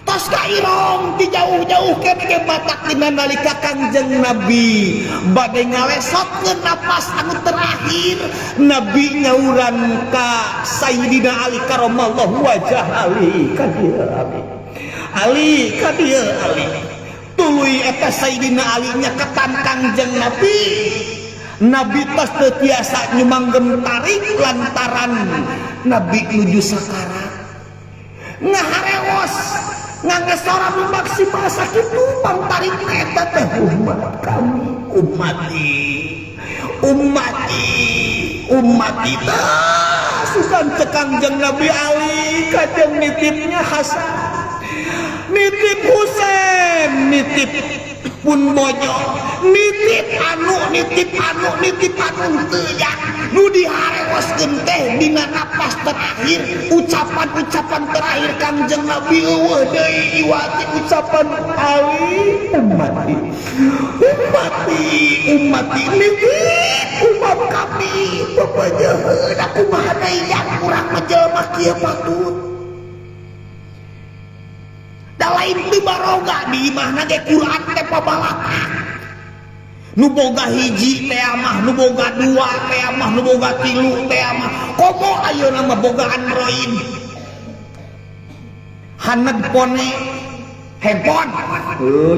Tos kairong ti jauh-jauh keneh ge batak dina nalika Kangjeng Nabi bade ngalesotkeun napas anu terakhir, Nabi nyauran ka Sayyidina Ali karamallahu wajah Ali ka dieu Ali ka dieu Ali. Tuluy eta Sayyidina Ali nya ketan Kangjeng Nabi. Nabi tos teu tiasa nyumanggem tarik lantaran Nabi nuju sakarat. Ngaharewos ngangesora nu maksimal sakitu pantarikna eta teh umat kami, ummati tah sukan cek Kangjeng Nabi Ali kajeng nitipnya Hasan, nitip Husain, nitip pun bojo, nitip anu teu ya nu diharewoskeun teh dina napas terakhir, ucapan terakhir Kangjeng Nabi eueuh deui iwati ucapan Ali ummati nitip umat kami papajaheun aku mah deui yang urang mah jelema kieu patut da lain teu baroga di imahna ge Quran teh pabalaka nu boga hiji teh mah nu boga dua teh mah nu boga tilu teh mah komo ayeuna mah boga Android handphone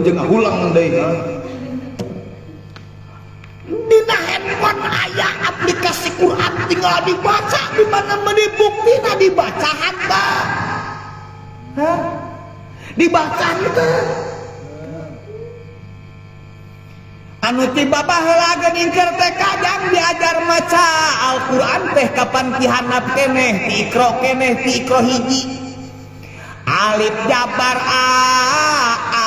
jeung ulang deui dina handphone aya aplikasi Quran tinggal dibaca di mana meni buktina dibaca hata dibaca itu anu tiba-tiba heula geuning keur teh kadang diajar maca Al-Qur'an teh kapan ti handap keneh ti ikro keneh ti ikro hiji alif jabar a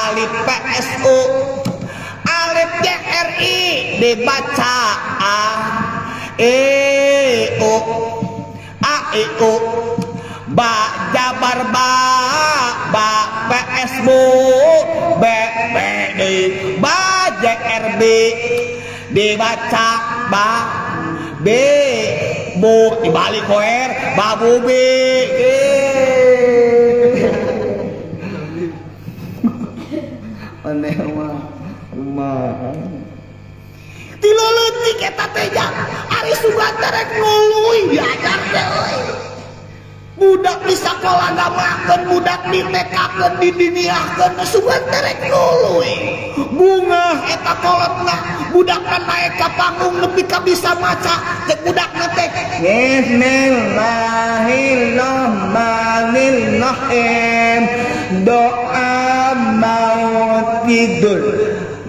alif psu alif jri dibaca a e u a e u ba jabar ba ps bu b b di ba jrb dibaca ba b bu dibalik koer babu b aneh mah tileutik eta teh ari Suganta rek nguluy diajar teh euy budak di sakola ngamakeun budak di TK-keun di diniahkeun Suganta rek nguluy bunga eta kolotna budak naik ka panggung nepi ka bisa maca cek budakna teh Bismillahirrahmanirrahim doa mau tidur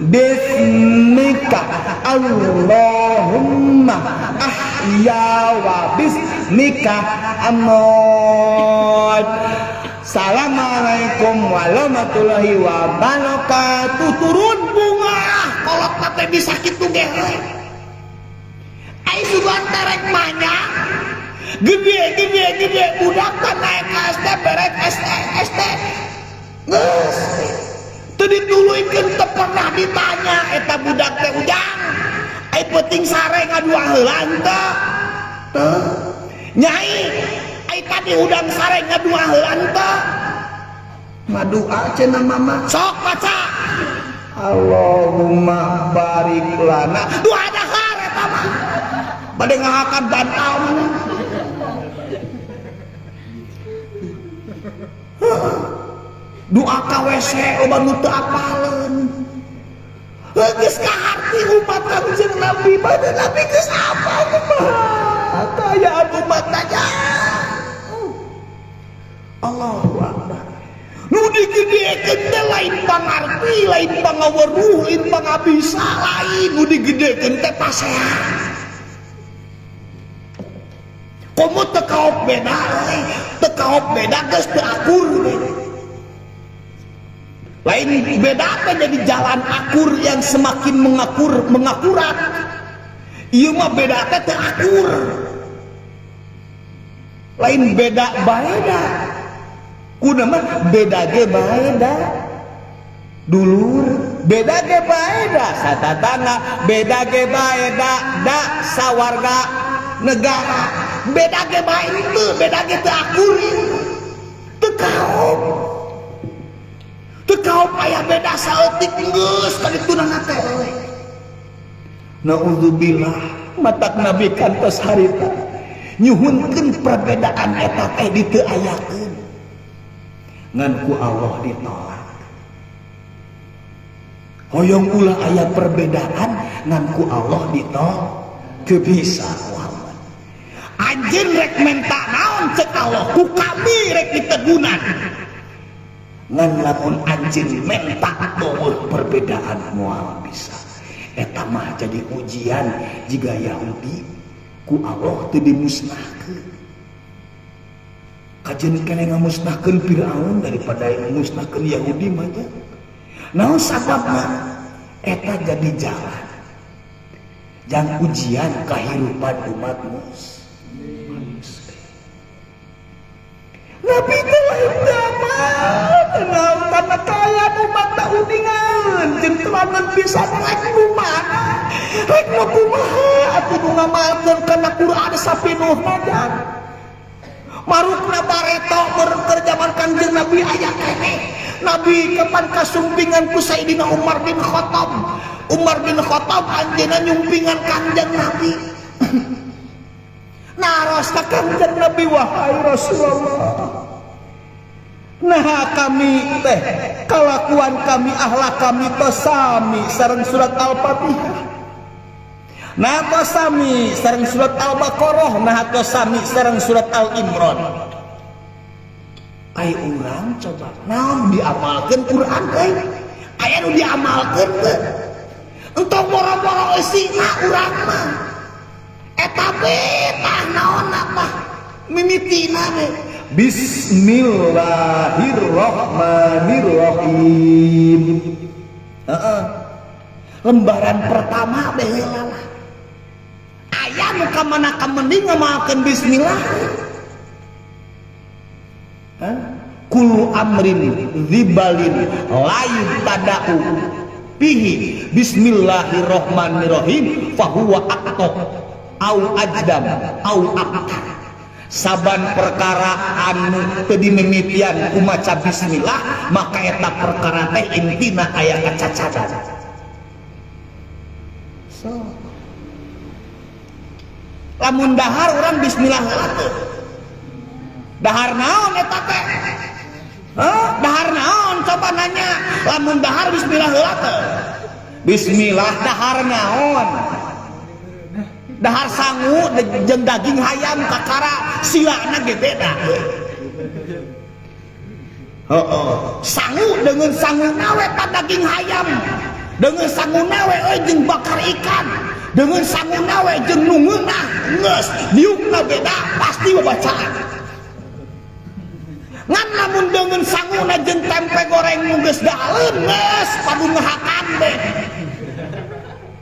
Bismika Allahumma ahya wa bismika amut. Assalamualaikum warahmatullahi wabarakatuh. Turun bunga kolot teh bisa kitu ge. Ai Suganta rek manya gede budak naik ka ST berek ST geus teu dituluykeun teu pernah ditanya eta budak teh ujang ai peuting sare ngadua heula henteu teu nyai ai tadi udang sare ngadua heula henteu ngadua cenah mama sok baca Allahumma barik lana dua dahar eta mah bade ngahakan bantal mana doa ka WC loba nu teu apaleun geus ka harti umat Kangjeng Nabi bade Nabi geus apal kumaha kaya umat aja Allahu Akbar nu digedekeun teh lain pangarti lain pangaweruh lain pangabisa lain nu digedekeun teh pasehan komo teu kaop beda geus teu akur lain beda teh jadi jalan akur yang semakin mengakurat ieu mah beda teh teu akur lain beda baeda kunaon beda ge baeda dulur beda ge baeda satatangga beda ge baeda da sawarga negara beda ge bae teu beda ge teu akur teu kaop aya beda saeutik geus ka ditunana teh naudzubillah matak Nabi kantos harita nyuhunkeun perbedaan eta teh diteu ayakeun ngan ku Allah ditolak hoyong ulah aya perbedaan ngan ku Allah ditolak teu bisa Muhammad anjeun rek menta naon cek Allah ku kami rek ditegunan ngan lamun anjeun menta eueuh perbedaan moal bisa eta mah jadi ujian jiga Yahudi ku Allah teu dimusnahkeun kajeun keneh ngamusnahkeun Firaun daripada ngamusnahkeun Yahudi mah nya naon sababna eta jadi jalan jang ujian kahirupan umat manusia Nabi teh lain damai kenal karena kaya umat tak uningan jeung terangan bisa rek nu mana rek nu kumaha atuh nu ngamalkeun kana Quran sapinuhna jan marukna bareto meureun keur zaman Kangjeng Nabi aya keneh Nabi kapan kasumpingan ku Sayyidina Umar bin Khattab anjeunna nyumpingan Kangjeng Nabi naros ka Kangjeng Nabi wahai Rasulullah nah kami teh kalakuan kami ahlak kami tosami sareng surat Al-Fatihah nah tosami sareng surat Al-Baqarah nah tosami sareng surat Al-Imran ai urang coba naon diamalkeun Quran euy aya nu diamalkeun teu untuk boro-boro isina urang mah eta betah naon apa mimitina we Bismillahirrahmanirrahim. Lembaran pertama baheula lah aya nu ka mana ka mending ngamakeun bismillah. Kulu amrin dzibalin layu tada'u bihi bismillahirrahmanirrahim fahuwa aqta au ajdam au aqta. Saban perkara anu teu dimimitian ku maca bismillah maka eta perkara teh intina aya kacacadan. So lamun dahar urang bismillah heula teh dahar naon eta teh? Dahar naon coba nanya lamun dahar bismillah heula teh bismillah dahar naon? Dahar sangu jeung daging hayam kakara silana ge beda. Sangu dengan sangu nawe pa daging hayam, dengan sangu nawe jeung bakar ikan, dengan sangu nawe jeung nungeunah geus diukna beda pasti babacaan. Ngan lamun dengan sanguna jeung tempe goreng nu geus daeun geus padu ngahakan be.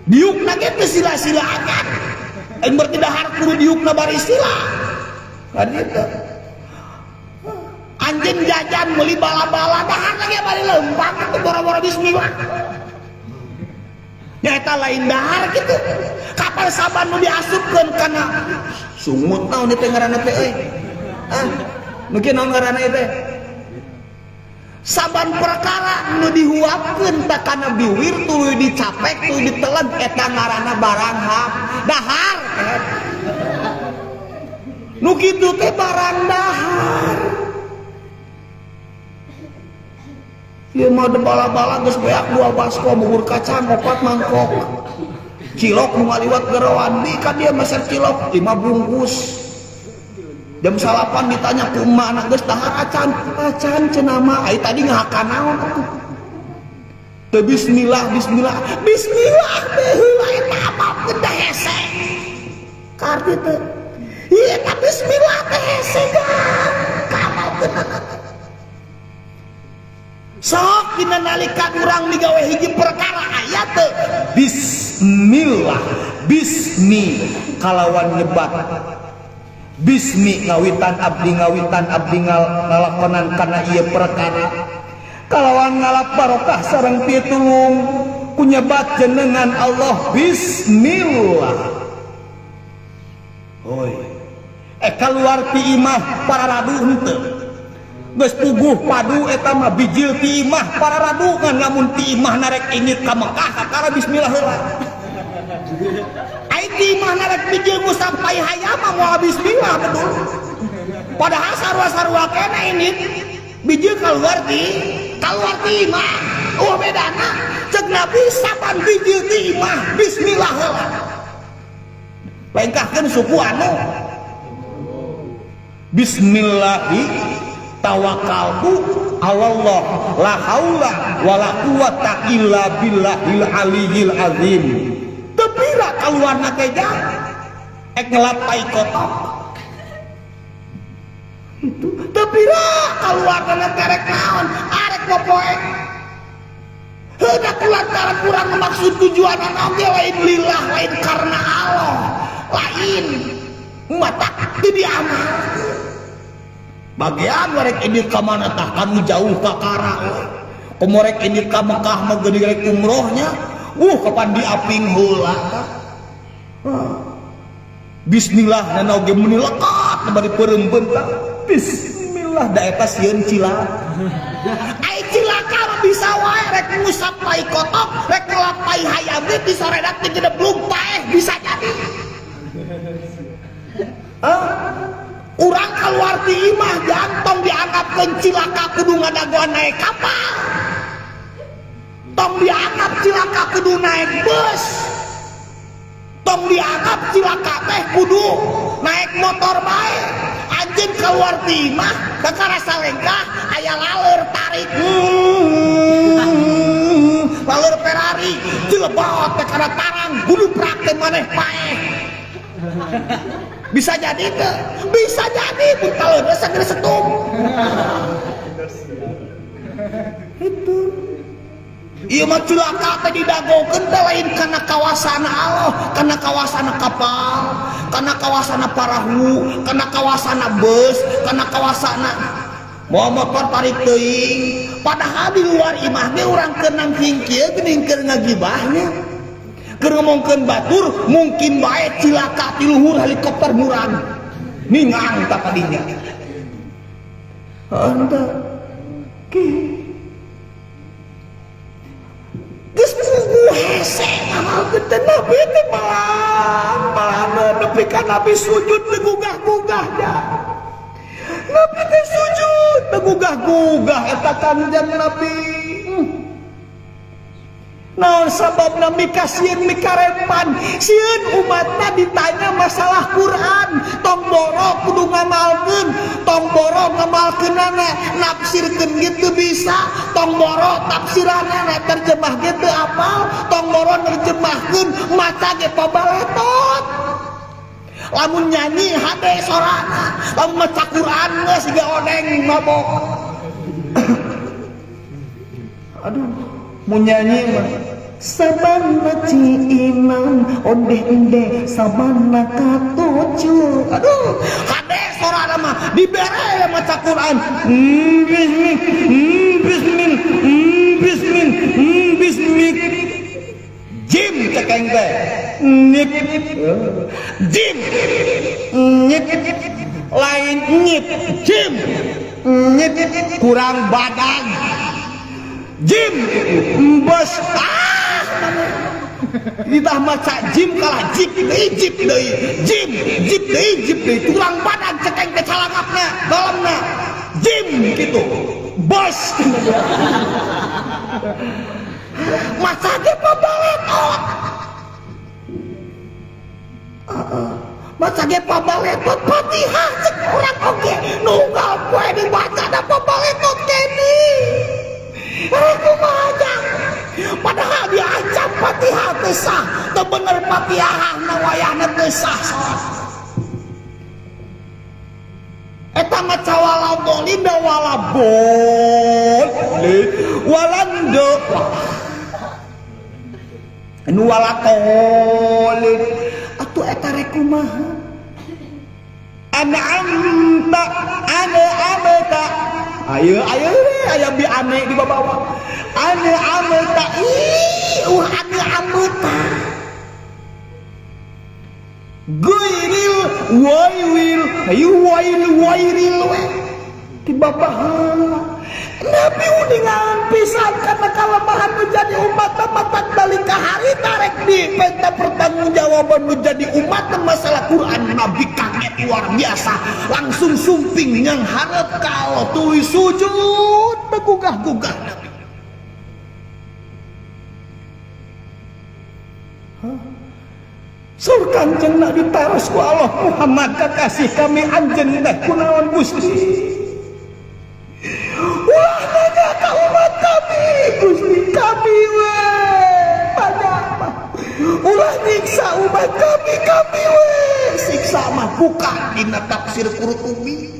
Diukna ge teu sila-silaan. Berarti dahar kudu diukna bari sila. Kan itu. Anjeun jajan meuli bala-bala dahar lagi bari lempang atuh boro-boro bismillah. Ya eta lain dahar kitu. Kapal saban nu diasupkeun kana sumut naon teh ngaranna teh euy. Mungkin naon ngaranna teh? Saban perkara nu dihuapkeun ta kana biwir tuluy dicapek tuluy ditelan eta ngaranna barang dahar. Nu kitu teh barang dahar. Ieu mah bala-bala geus beak 2 baskom bubur kacang 4 mangkok. Cilok nu ngaliwat garawan di ka dieu meser cilok 5 bungkus. Jam 8 ditanya ke emak anak geus dahar acan cenah mah ai tadi ngahakan naon atuh. Teu bismillah bismillah heula eta apa gede hese. Karti teh. Ieu teh bismillah teh hese kan. Kamalkeun. Sok dina nalika urang migawe hiji perkara aya teh bismillah bismi kalawan nyebat bismi ngawitan abdi ngalakonan kana ieu perkara kalawan ngalap barokah sareng pitulung ku nyebat jenengan Allah bismillah. Hoi keluar ti imah para radu henteu geus puguh padu eta mah bijil ti imah para radu ngan lamun ti imah narek init ka Mekah kakara bismillah heula. Aiti mah narek bijil mu sampai hayam moal bismillah betul. Padahal sarua-sarua kena ini bijil keluar ti imah. Bedana ceuk Nabi saban bijil ti imah bismillah heula. Lengkahkeun suku anu bismillahi tawakkaltu Allah la haula wala quwata illa billahil aliyil azim. Tepira kaluarna teh jang ek ngelapai kotok itu tepira kaluarna terek naon arek popoe hendak lantaran kurang maksud tujuan oge lain lillah lain karena Allah lain mata teu diamal bagian warek ini ka mana tah kanu jauh ka kara komorek ini ka Mekah mah geuning rek umrohnya kapan diaping heula bismillah dan oge meni lekat bari peureumbeuh bismillah da eta sieun cilak ai cilaka bisa wae rek ngusap pai kotok rek ngelapai hayam ge disoredak ti gedeblung paeh bisa jadi urang keluar ti imah jantong dianggapkeun cilaka kudu ngadagoan naik kapal tong dianggap cilaka kudu naik bus tong dianggap cilaka teh kudu naik motor bae anjeun keluar ti imah kakara salengkah aya laleur tarik laleur Ferrari dilebot teh kana tarang bulu praktek maneh paeh. Bisa jadi teh, bisa jadi butaleuna sagede setum. Itu ieu mah cilaka teh didagokeun teh lain kana kawasan Allah, kana kawasan kapal, kana kawasan perahu, kana kawasan bus, kana kawasan mau motor tarik teuing. Padahal di luar imah ge urang keunang hingkieu geuning keur ngagibahnya. Keur ngomongkeun batur mungkin bae cilaka ti luhur helikopter murang. Ningang ta kadinya. Anda geus puguh hese amal geuteun nabi teh malah nepi ka nabi sujud teu gugah-gugah da. Nabi teh sujud teu gugah-gugah eta kanjeng Nabi. Naon sababna mikasieun mikarepan sieun umatna ditanya masalah Quran tong boro kudu ngamalkeun tong boro ngamalkeunana nafsirkeun gitu bisa tong boro tafsiranana terjemah gitu apal tong boro nerjemahkeun maca ge pabaletot lamun nyanyi hade sorana lamun maca Quran geus ge odeng mabok. Aduh mau nyanyi mah saban baci iman onde-onde saban nakatuju. Aduh hade sorana mah dibere maca Quran bismil jim cekeng teh nip jim nyip lain nyip jim nyip kurang badan jim bos ditah maca jim kalah jip deui jip deui kurang badan cekeng teh calangapna dalamna jim gitu bos maca ge pabaletot maca ge pabaletot Fatihah cek urang oge nunggal poe dibaca da pabaletot kene aku majang padahal diancam Fatihah teu sah teu bener Fatihah na wayahna teu sah eta maca wala bolin da wala bolin walando anu wala tolin atuh eta rek kumaha ana amta ayo aya bi ane di bawah ane amta ane amta goiril wairil ayo wairil we di bawah Nabi uningan pisan karena kalemahan menjadi umat matak balik ke hari tarek di penta pertanggungjawaban menjadi umat masalah Quran. Nabi kaget luar biasa langsung sumping yang harap kalau tulis sujud begugah-gugah Nabi. Sur kanjeng nak ditaros ku Allah Muhammad kakasih kami anjen teh kunaon Gusti. Ulah nanya ke umat kami Gusti kami we banyak mah ulah nyiksa umat kami we siksa mah bukan dina tafsir Qurtubi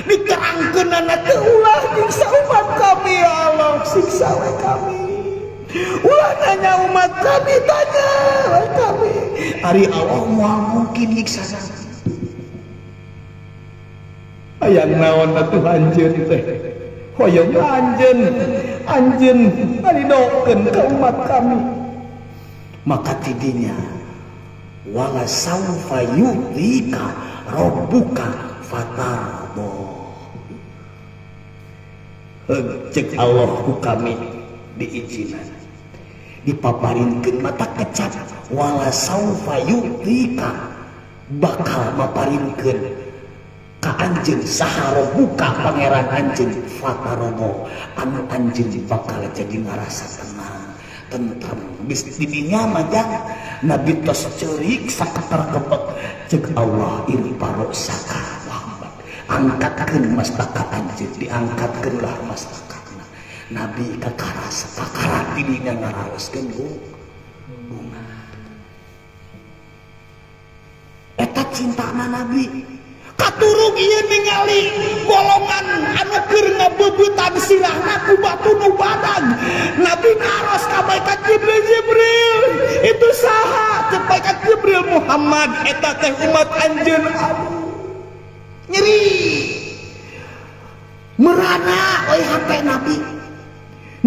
diterangkeun na teu ulah nyiksa umat kami ya Allah siksa we kami ulah nanya umat kami tanya we kami ari Allah moal mungkin nyiksa hayang naon atuh anjeun teh hoyong anjeun ngalidokeun ka umat kami maka tidinya wala saufa yu'tika rabbuka fatardo cek Allah ku kami diizinan dipaparinkeun mata kecap wala saufa yu'tika bakal maparinkeun ka anjeun saha buka pangeran anjeun fatarono anu anjeun bakal jadi ngarasa tenang bis didinya majang Nabi tos ceurik saketer kebek ceuk Allah irparo saka Muhammad angkatkeun mastaka anjeun diangkatkeunlah mastakana Nabi kakarasa kakarat didinya ngaraoskeun bunga. Eta cintana Nabi katurung ieu ningali golongan anu keur ngabeubetan sirahna ku batu nu badag. Nabi naros ka malaikat Jibril, itu saha? Cek malaikat Jibril, Muhammad eta teh umat anjeun. Aduh nyeri merana euy hate Nabi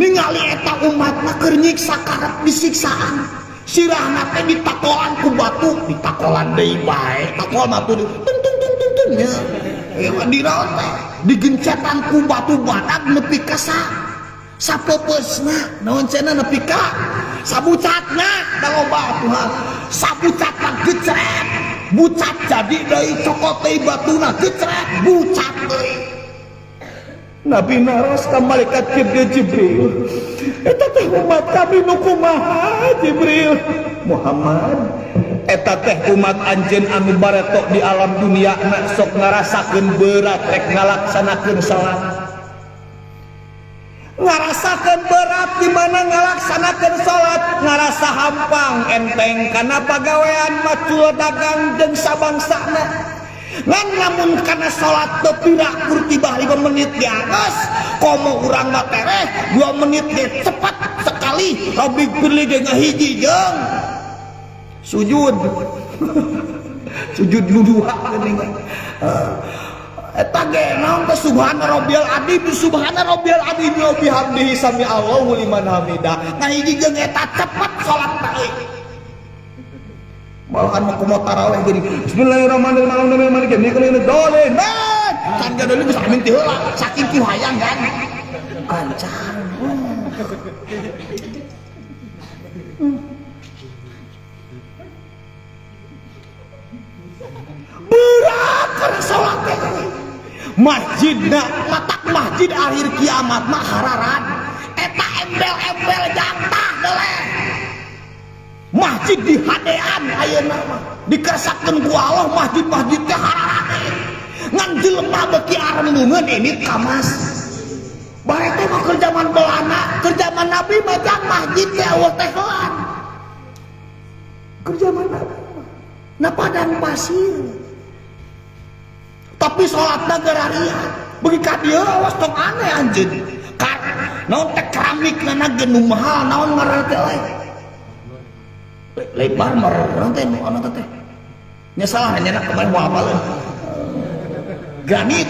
ningali eta umatna keur nyiksa karep disiksaan. Sirahna teh ditakolan ku batu, ditakolan deui bae, takol batu nya. Diraos teh digencetan ku batu badak nepi ka sapepeusna. Naon cenah nepi ka sabucatna da loba Tuhan. Sabucatna gecret, bucat jadi deui cokot deui batuna gecret, bucat deui. Nabi naros ka malaikat Jibril, eta teh umat kami nu kumaha Jibril? Muhammad eta teh umat anjeun anu baretok di alam dunia na sok ngarasakeun berat rek ngalaksanakeun salat. Ngarasakeun berat di mana ngalaksanakeun salat, ngarasa hampang enteng kana pagawean macul dagang jeung sabangsana. Ngan lamun kana salat teu pirakur tibah 5 menit diangos, komo urang mah tereh 2 menit ge cepat sekali, lebih pilih ge ngahiji jeung sujud. Sujud duha geuning. Eta ge naon teh subhana rabbiyal adzim, subhana rabbiyal adzim wa bihamdihi sami Allahu liman hamidah. Ngahiji jeung eta cepet salat teh. Malahan mau tarawih gini, Bismillahirrahmanirrahim, maliki yaumiddin, dolin, can gadol bisa minti heula, saking ti hayang kan, kancan. Berat karena sholat teh. Masjidna, matak masjid akhir kiamat mah hararan, eta embel-embel jantah deleh. Masjid di hadean ayeuna mah dikersakkeun ku Allah, masjid-masjid teh hararane ngan jelema beuki arengeungeun ini kamas bare teh mah keur zaman Belanda, keur zaman Nabi mah jang masjid teh eueuh teh heula. Keur zaman Nabi na padang pasir tapi salatna gararia beuki ka dieu awas tong aneh anjeun karena naon teh keramikna geus mahal naon ngaranna teh lebar merang teh nu anu teh nya salah nya nak kemarin moal apaleun granit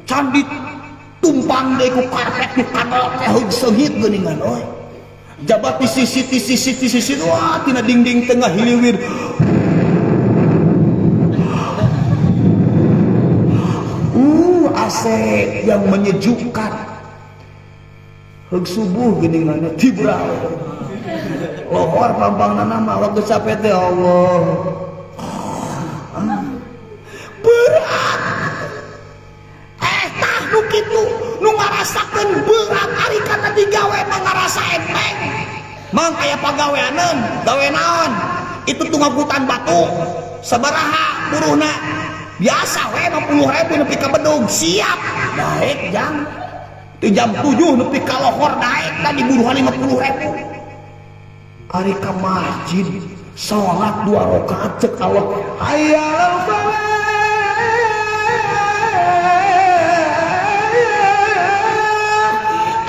candi tumpang deui ku karpet nu kadal teh heug seungit geuningan oi jabat di sisi wah tina dinding tengah hiliwir AC yang menyejukkan heug subuh geuningan tibral lohor pampangna nama waktu capek teh Allah berat tah nu kitu nu ngarasakeun berat ari kana digawe mah ngarasa enteng mang aya pagaweaneun gawe naon itu tungagutan batu sabaraha buruhna biasa we 50.000 nepi ka bedug siap daek jang di jam 7 nepi ka lohor daek da diburuhan 50.000 ari ka masjid salat 2 rakaat cek Allah hayyal falah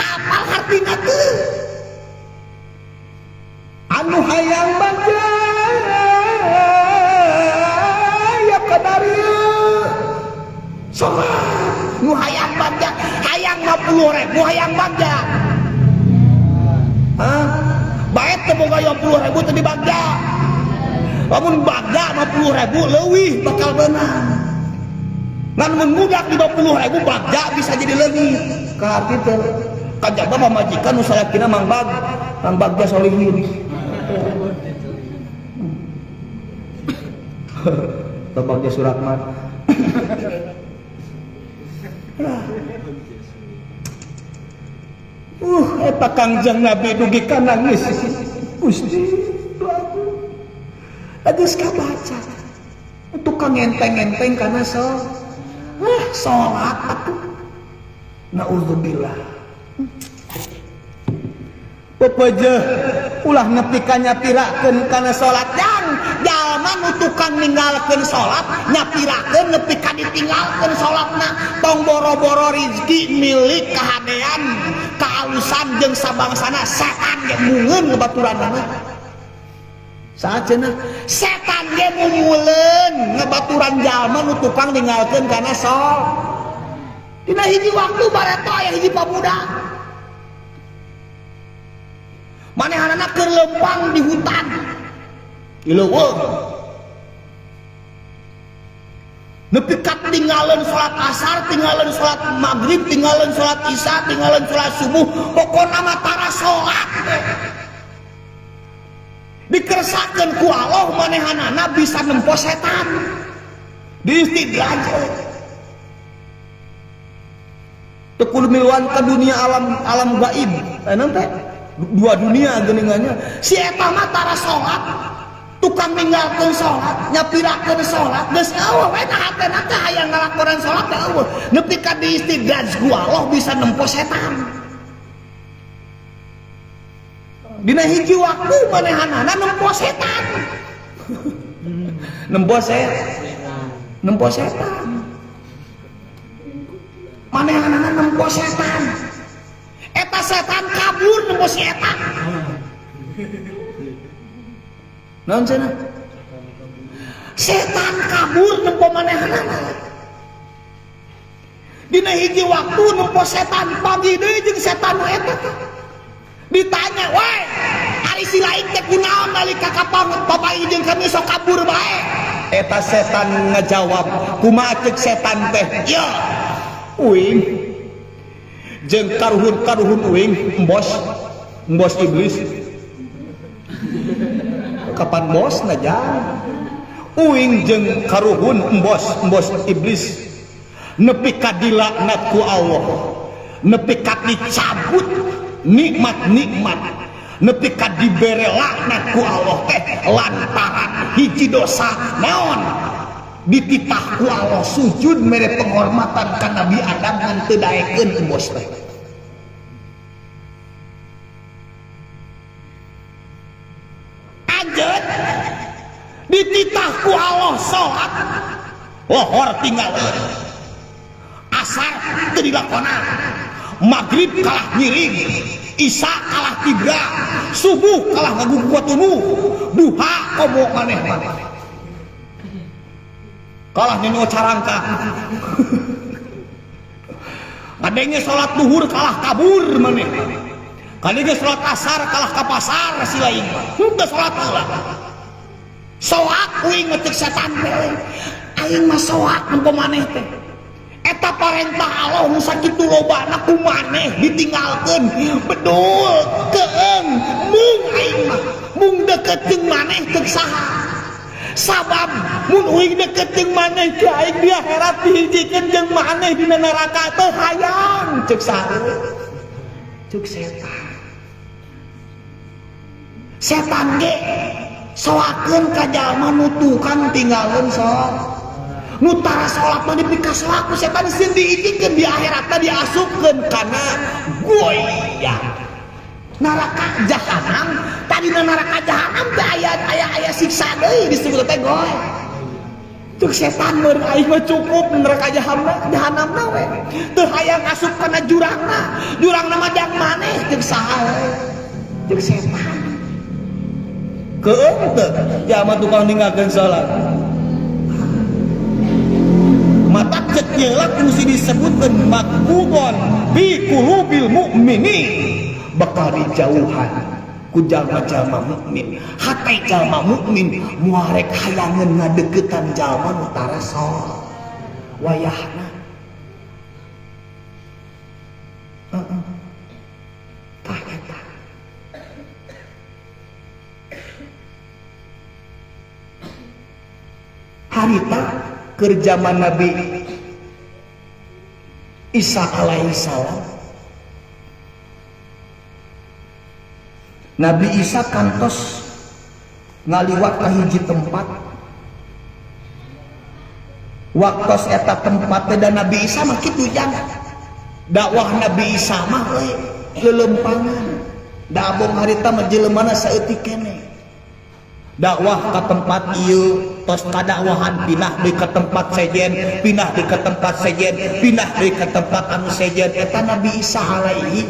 apal artina teu anu hayang bagja ya kadarieu salat nu hayang bagja hayang 50.000 hayang bagja baet teu boga 50.000 teu dibagja lamun bagja 50.000 leuwih bakal beunang ngan mun budak 50.000 bagja bisa jadi leungit ka kitu kajaba mamajikan nu salakina mang bagja solihin teu bagja suratmat eta Kangjeng Nabi dugi ka nangis Gusti geus kabaca tukang enteng-enteng kana salat atuh naudzubillah pepeje ulah nepi ka nyapirakeun kana salat jang jalma nu tukang ninggalkeun salat nyapirakeun nepi ka ditinggalkeun salatna tong boro-boro rezeki milik kahadean kaalusan jeung sabangsana setan ge mungeun ngebaturanna sacenah setan ge mumuleun ngebaturan jalma nu tukang ninggalkeun kana salat dina hiji waktu bareto aya hiji pabudak manehanana keur lempang di hutan ileuweung nepi ka tinggalin salat asar tinggalin salat maghrib tinggalin salat isya tinggalin salat subuh pokona mah tara salat dikersakeun ku Allah manehanana bisa nempo setan diistidraj tekul miluan ke dunia alam gaib nanti dua dunia geningannya si eta mah tara salat tukang ninggalkeun salat nyapirakeun salat geus eueuh we hatena teh hayang ngalakonan salat teh eueuh nepi ka diistidraj ku Allah bisa nempo setan dina hiji waktu manehanana nempo setan nempo setan manehanana nempo setan eta setan kabur nempo si eta naon cenah setan kabur nempo manehanana dina hiji waktu nempo setan pagi deui jeung setan nu eta ditanya we ari si lain teh kunaon nalika kapang papai jeung kami sok kabur bae eta setan ngajawab kumaha ceuk setan teh ya uing jeung karuhun uing embos iblis kapan bos najang uing jeung karuhun embos iblis nepi ka dilaknat ku Allah nepi ka dicabut nikmat nepi ka dibere laknat ku Allah teh lantaran hiji dosa naon dititah ku Allah sujud mere penghormatan ka Nabi Adam ngan teu daekeun embos teh anjeun dititah ku Allah salat lohor tinggalkeun asar teu dilakonan maghrib kalah ngiring isya kalah tidra subuh kalah ngaguguat tunu duha komo maneh kalah nino carangka kadenge salat duhur kalah kabur maneh kadenge salat asar kalah ka pasar si lain henteu salat heula soak uing ngeutik setan teh aing mah soak nempo maneh teh eta parentah Allah nu sakitu lobana ku maneh ditinggalkeun bedul keeng mung aing mah mung deket jeung maneh teu saha sabab mun uing deket jeung maneh ke aing di akhirat dihijikeun jeung maneh dina neraka teu hayang ceuk saeueuh ceuk setan ge soakeun ka jalma nu tukang tinggalkeun salat nu tara salat mah dipika salat ku setan sieun diijikeun di akhirat teh diasupkeun kana goyang neraka jahanam tadina neraka jahanam teh aya siksa deui disebut teh goy ceuk setan meureun aing mah cukup neraka jahanamna we teu hayang asup kana jurangna mah jang maneh ceuk saha ceuk setan keung teu jalma tukang ninggalkeun salat mata cek nyeulak mesti disebutkeun makbubon bi qulubil mukminin bakal dijauhan ku jalma-jalma mukmin hate jalma mukmin muarek hayangeun ngadeuketan jalma nu tara salat wayahna tah eta harita keur zaman Nabi Isa alaihi salam Nabi Isa kantos ngaliwat ka hiji tempat waktos eta tempat dan Nabi Isa mah kitu jang dakwah Nabi Isa mah leulempangan dabong harita mah jeleumana saeutik keneh dakwah ka tempat ieu tos kadakwahan pindah deui ka tempat sejen pindah deui ka tempat sejen pindah deui ka tempat anu sejen eta Nabi Isa alaihi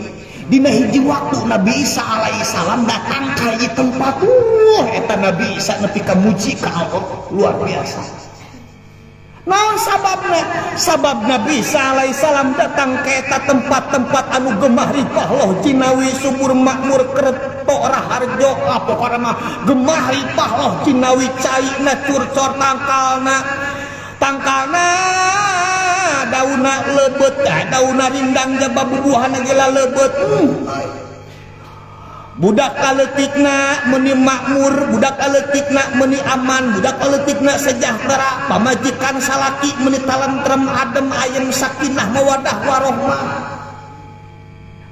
dina hiji waktu Nabi Isa alaihi salam datang ka ieu tempat eta Nabi Isa nepi ka muji ka Allah luar biasa. Naon sababna? Sabab Nabi Isa alaihi salam datang ke eta tempat-tempat anu gemah ripah loh Cinawi subur makmur Kerto Raharjo pokona mah gemah ripah loh Cinawi caina curcor tangkalna dauna lebeut dauna rindang jaba bubuhan geula lebeut budak kaletikna meuni makmur budak kaletikna meuni aman budak kaletikna sejahtera pamajikan salaki meuni talentrem adem ayem sakinah mawadah warohmah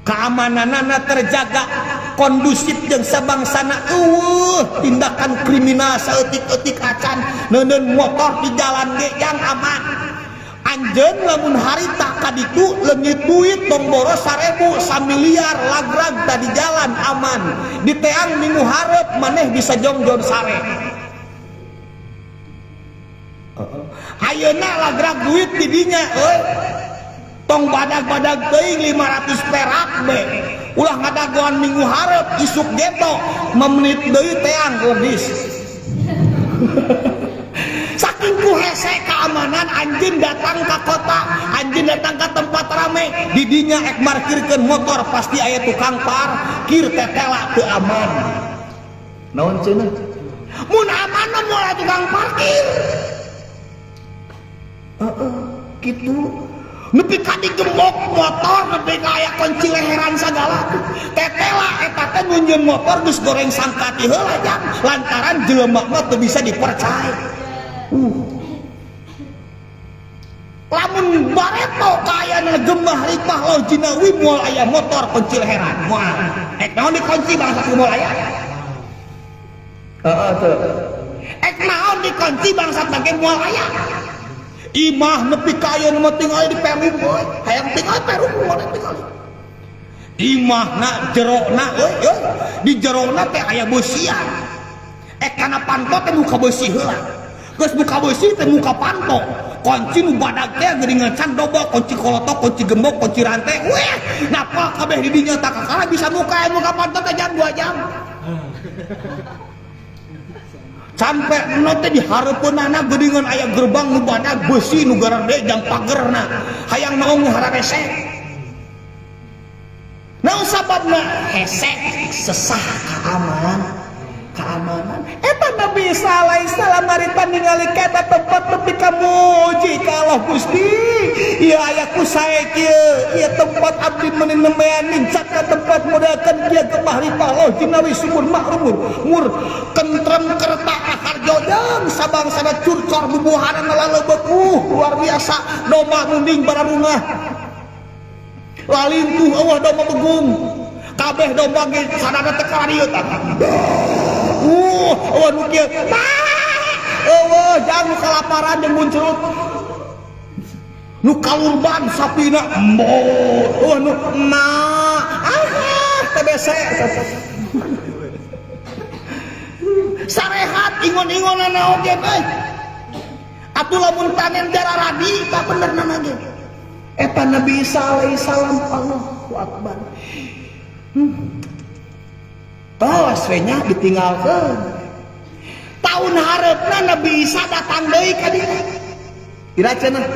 keamananana terjaga kondusif jeung sabangsana tindakan kriminal saeutik-eutik acan neuneun motor di jalan ge yang aman anjeun lamun harita kaditu leungit duit tong boros 1000 samiliar lagrag tadi jalan aman di teang minggu hareup maneh bisa jongjon sare ayeuna lagrag duit di dinya tong badag-badag teuing 500 perak be ulah ngadagoan minggu hareup isuk geto 5 menit deui teang geus saking ku hese keamanan anjeun datang ke kota anjeun datang ke tempat rame didinya ek markirkeun motor pasti aya tukang parkir tetela teu aman naon cenah mun aman mah moal tukang parkir kitu nepi ka digembok motor nepi ka aya kunci leheran sagala tetela eta teh nunjeun motor geus goreng sangkati heula jang lantaran jelema mah teu bisa dipercaya lamun bareto kayana gemah ripah loh Cinawi moal aya motor kunci leheran moal ek naon dikunci bangsa moal aya teu ek naon dikunci bangsa teh moal aya imah nepi ka aya nu tinggal di Perum boy hayang tinggal Perum moal tinggal imahna jerona di jerona teh aya beusian ek kana panto teh muka beusi heula geus buka beusi teh muka panto kunci nu badag teh geuningan can dobo kunci kolotok kunci gembok kunci rantai weh napa kabeh di dinya tak kakala bisa muka panto teh jam 2 jam sampe nu teh di hareupeunana geuningan aya gerbang nu badag beusi nu garede jang pagerna hayang naon ngahara rese naon sababna hese sesah keamanan eta Nabi Isa alaihi salam harita ningali ka tempat tepi ka muji ka Allah Gusti ieu aya ku sae kieu ieu tempat abdi meuni nembean nincak ka tempat modelkeun kieu gemah ripah loh Cinawi subur makmur mur kentrem kerta harjo jeung sabangsana curcor bubuhanna laleubeut luar biasa domba munding bararungah lalintuh eueuh domba begung kabeh domba ge sadana teh karieu tah nu kieu jangan kelaparan jeung muncrut nu kalurban sapina nu TBC sarehat ingon-ingonana oge teh atuh lamun tanen jararadi tak benerna ge eta Nabi Isa alaihi salam Allahu akbar tos we nya ditinggalkeun tahun hareupna Nabi Isa datang deui ka dinya ira cenah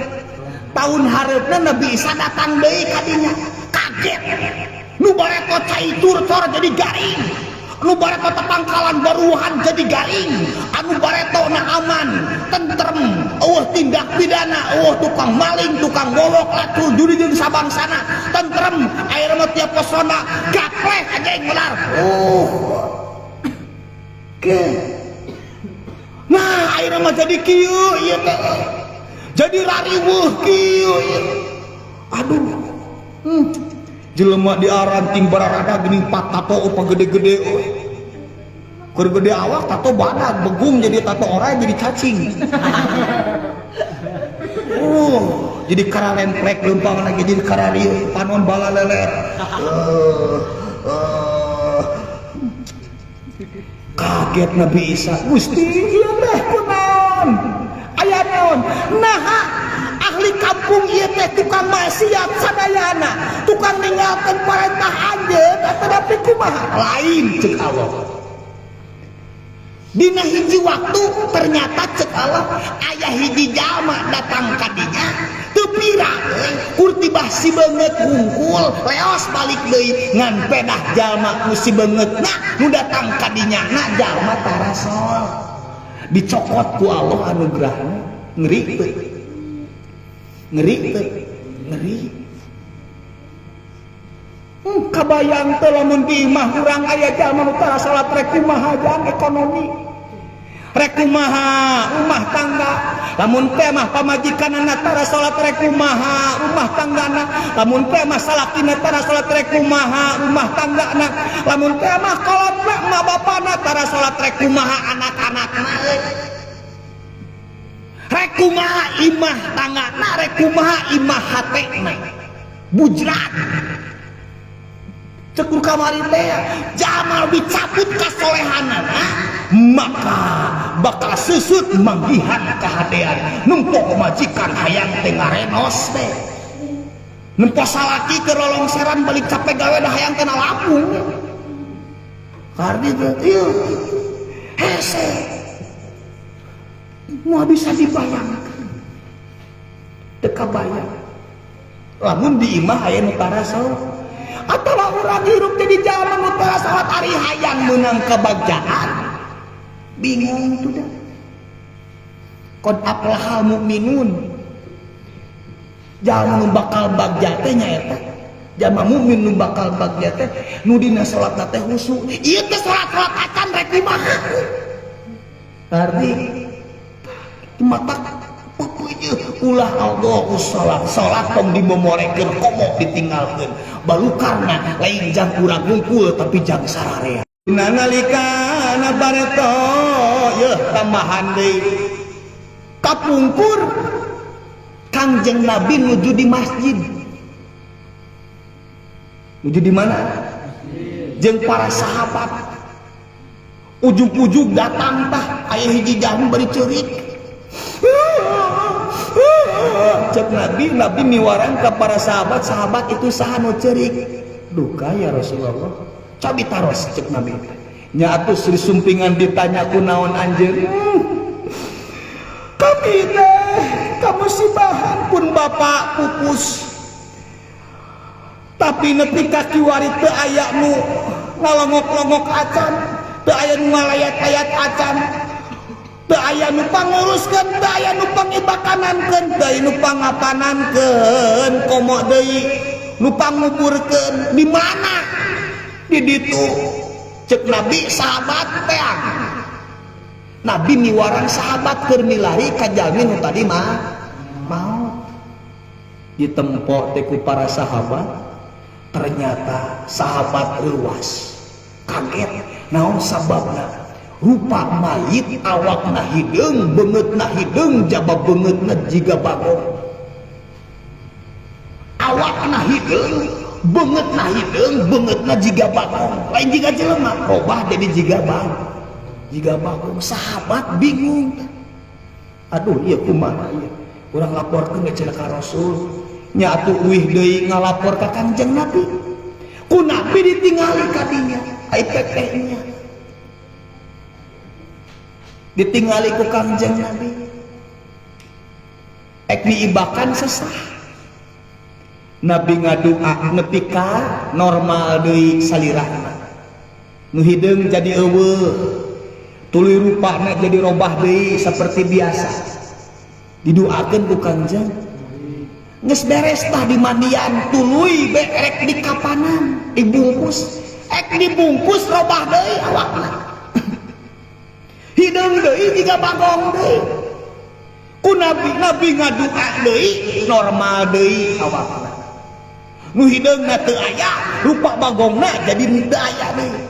tahun hareupna Nabi Isa datang deui ka dinya kaget nu bareto cai curcor jadi garing anu bareto tepangkalan baruhan jadi garing anu bareto na aman tentrem tindak pidana tukang maling tukang golok lacur judi jeung sabangsana tentrem air mah tiap posona gapleh aja yang benar nah air mah jadi kieu ieu teh jadi rariweuh kieu aduh jelema diaranting bararada geuning tato apa gede-gede keur gede awak tato badag begung jadi tato orang jadi cacing jadi kararemplek leumpang lagi jadi kararieu panon bala lelet Kaget Nabi Isa, Gusti ieu teh kunaon? Aya naon? Naha ahli kampung ieu teh tukang maksiat sadayana, tukang ninggalkeun parentah anjeun tetapi kumaha? Lain ceuk Allah. Dina hiji waktu ternyata cek Allah aya hiji jalma datang ka dinya teu pirang kurtibah si beungeut hungkul leos balik deui ngan pedah jalma ku si beungeutna nu datang ka dinya na jalma tarasol dicokot ku Allah anugerahna ngeri teu ngeri kabayang teh lamun di imah urang aya jalma nu tara salat rek kumaha jang ekonomi rek kumaha rumah tangga lamun teh mah pamajikanana tara salat rek kumaha rumah tanggana lamun teh mah salakina tara salat rek kumaha rumah tanggana lamun teh mah kolotna mah bapana tara salat rek kumaha anak-anakna rek kumaha imah tanggana rek kumaha imah hatena bujrat cekur kamari teh jamal dicabut kasolehanana maka bakal susut manggihan kahadean numpuk majikan hayang teh ngarenos teh nempo salaki ke lolongseran balik capek gawe dah hayang kena lapung kardi teh ieu hese moal bisa dibayangkan teu kabayang lamun di imah aya nu tarasol atawa urang hirup jadi jalan utara salat ari hayang menang kebagjaan bingung tuh dah qad aflahal mukminun jalma nu bakal bagja teh nyaeta jalma mukmin nu bakal bagja teh nu dina salat teh khusyuk ieu teh salat acan rek kumaha arti mata ulah Allahu salat tong dibomorekeun komo ditinggalkeun balukarna lain jang urang ngumpul tapi jang sararea nalika bareto yeuh tambahan deui kapungkur Kangjeng Nabi nuju di masjid nuju di mana jeung para sahabat ujug-ujug datang tah aya hiji jalma bari ceurik cek Nabi miwaran ke para sahabat itu saha nu ceurik duka ya Rasulullah cabi taros cek Nabi nya atuh Sri Sumpingan ditanya kunaon anjeun kami teh kamusibahan pun bapak pupus tapi nepi ka kiwari teu aya nu ngalongok-longok acan teu aya nu ngalayat-layat acan teu aya nu panguruskeun teu aya nu pangibakanankeun teu aya nu pangapanankeun komo deui nu panguburkeun di mana di ditu cek Nabi sahabat teang Nabi miwarang sahabat keur milari ka jalmi nu tadi mah mau ditempo teh ku para sahabat ternyata sahabat luas kaget naon sababna rupa mayit awakna hideung beungeutna hideung jaba beungeutna jiga bagong awakna hideung beungeutna hideung beungeutna jiga bagong lain jiga jelema robah jadi jiga bagong sahabat bingung aduh ieu kumaha ieu urang laporkeun ka Rasul nya atuh uih deui ngalapor ka Kangjeng Nabi ku Nabi ditingali ka dinya ai tetehnya ditingali ku Kangjeng Nabi ek diibakan sesah Nabi ngadua nepi ka normal deui salirahna nu hideung jadi eueuh tuluy rupana jadi robah deui seperti biasa didoakeun ku Kangjeng geus beres tah dimandian tuluy rek di kapanan dibungkus ek dibungkus robah deui awakna hideung deui jiga bagong deui ku Nabi ngadua deui normal deui awakna nu hideungna teu aya rupa bagongna jadi teu aya deui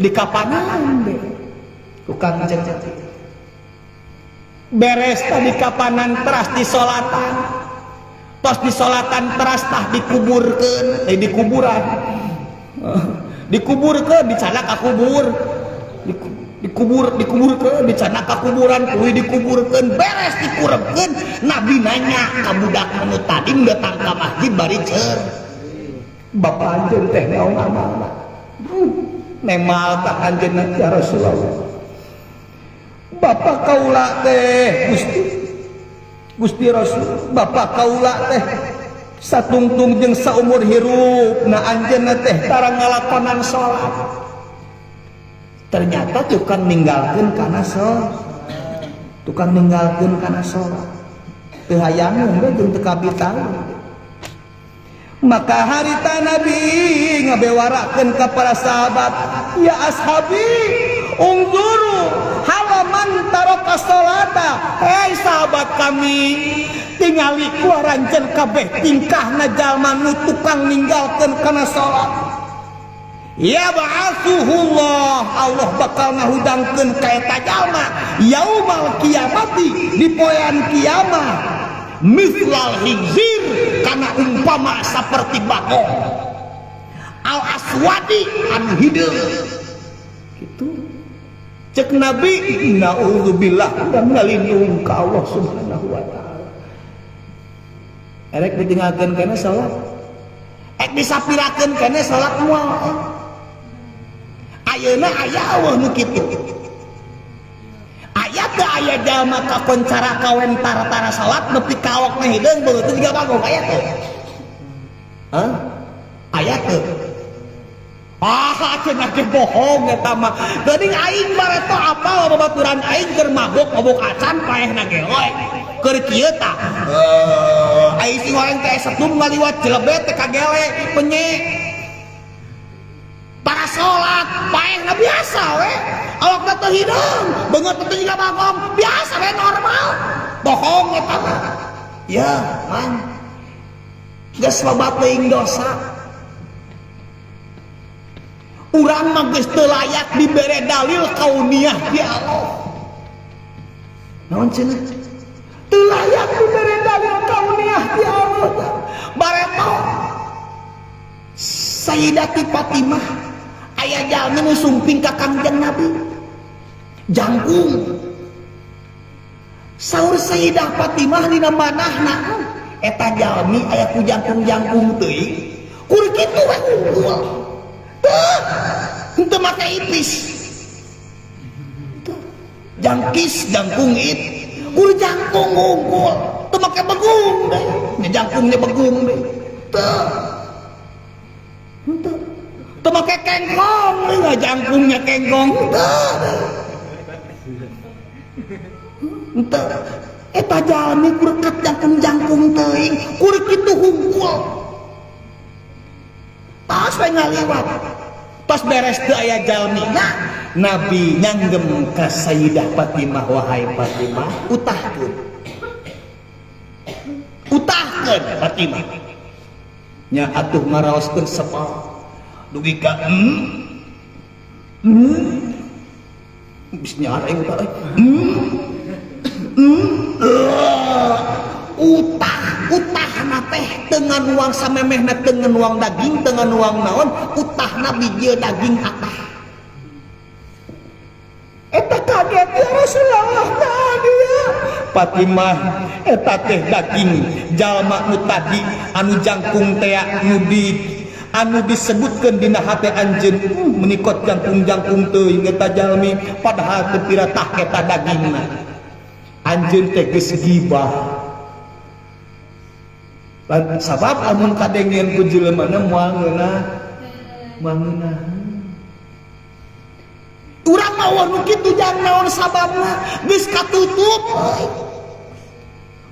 di kapanan deui ku Kangjeng beres tadi kapanan teras di solatan tos di solatan teras tah dikuburkeun di kuburan dikuburkeun dicana ka kubur di dikuburkeun dicanaka kuburan kuwi dikuburkeun beres dikurebkeun Nabi nanya ka budak anu tadi datang ka masjid bari cer bapak anjeun teh naon amalna nemal tak anjeunna ya Rasulullah bapak kaula teh Gusti Rasul bapak kaula teh satungtung jeung saumur hirupna anjeunna teh tarang ngalakonan salat ternyata tukang ninggalkeun kana salat teu hayang we jeung teu kabitan maka harita Nabi ngabewarakeun ka para sahabat ya ashabi ungguru halaman taraka salata hei sahabat kami tingali kuaranceun kabeh tingkahna jalma nu tukang ninggalkeun kana salat ya ba'atsuhullah Allah bakal ngahudangkeun ka eta jalma yaumal kiamati di poean kiamat mislal hizir kana umpama saperti bagong al aswadi anu hideung kitu cek Nabi naudzubillah dan ngalindung ka Allah subhanahu wa ta'ala erek ditinggalkeun kana salat ek disapirakeun kana salat moal ayeuna aya eueuh nu kitu aya teu aya jalma kakoncara kawentar tara salat nepi ka awakna hideung beungeut tiga bagong aya teu aya teu cenah ge bohong eta mah geuning aing bareto apal babaturan aing keur mabok acan paehna ge we keur kieu tah aing sing orang teh setum ngaliwat jelebet teh kagele penye para sholat paehna biasa we awakna teu hideung beungeut teu tiga bagong biasa we normal bohong eta mah ya man geus loba teuing dosa urang mah geus teu layak dibere dalil kauniyah di Allah naon cenah teu layak dibere dalil kauniyah di Allah bareto Sayyidati Fatimah aya jalmi nu sumping ka Kangjeng Nabi jangkung saur Sayyidah Fatimah dina manahna eta jalmi aya ku jangkung-jangkung teuing kur kitu we unggul teu henteu make ipis jangkis jangkung it kur jangkung unggul teu make begung deh nya jangkungnya begung deh teu henteu teu make kengkong deui jangkungnya kengkong henteu eta jalmi kurkat jangkung-jangkung teuing kur kitu hungkul pas we ngaliwat pas beres teu aya jalmina Nabi nyanggem ka Sayyidah Fatimah wahai Fatimah utahkeun Fatimah nya atuh ngaraoskeun sepal dugi ka bisnya aing utah utahna teh dengan uang samemehna dengan uang daging dengan uang naon utahna bijil daging atah eta kaget ya Rasulullah dia Fatimah eta teh daging jalma nu tadi anu jangkung teh anu disebutkeun dina hate anjeun menikot jangkung teuing eta jalmi padahal teu piratah eta dagingna anjeun teh geus gibah sabab amun kadengeun ku jeuleumana moal ngeunah urang mah nu kitu jang naon sababna geus katutup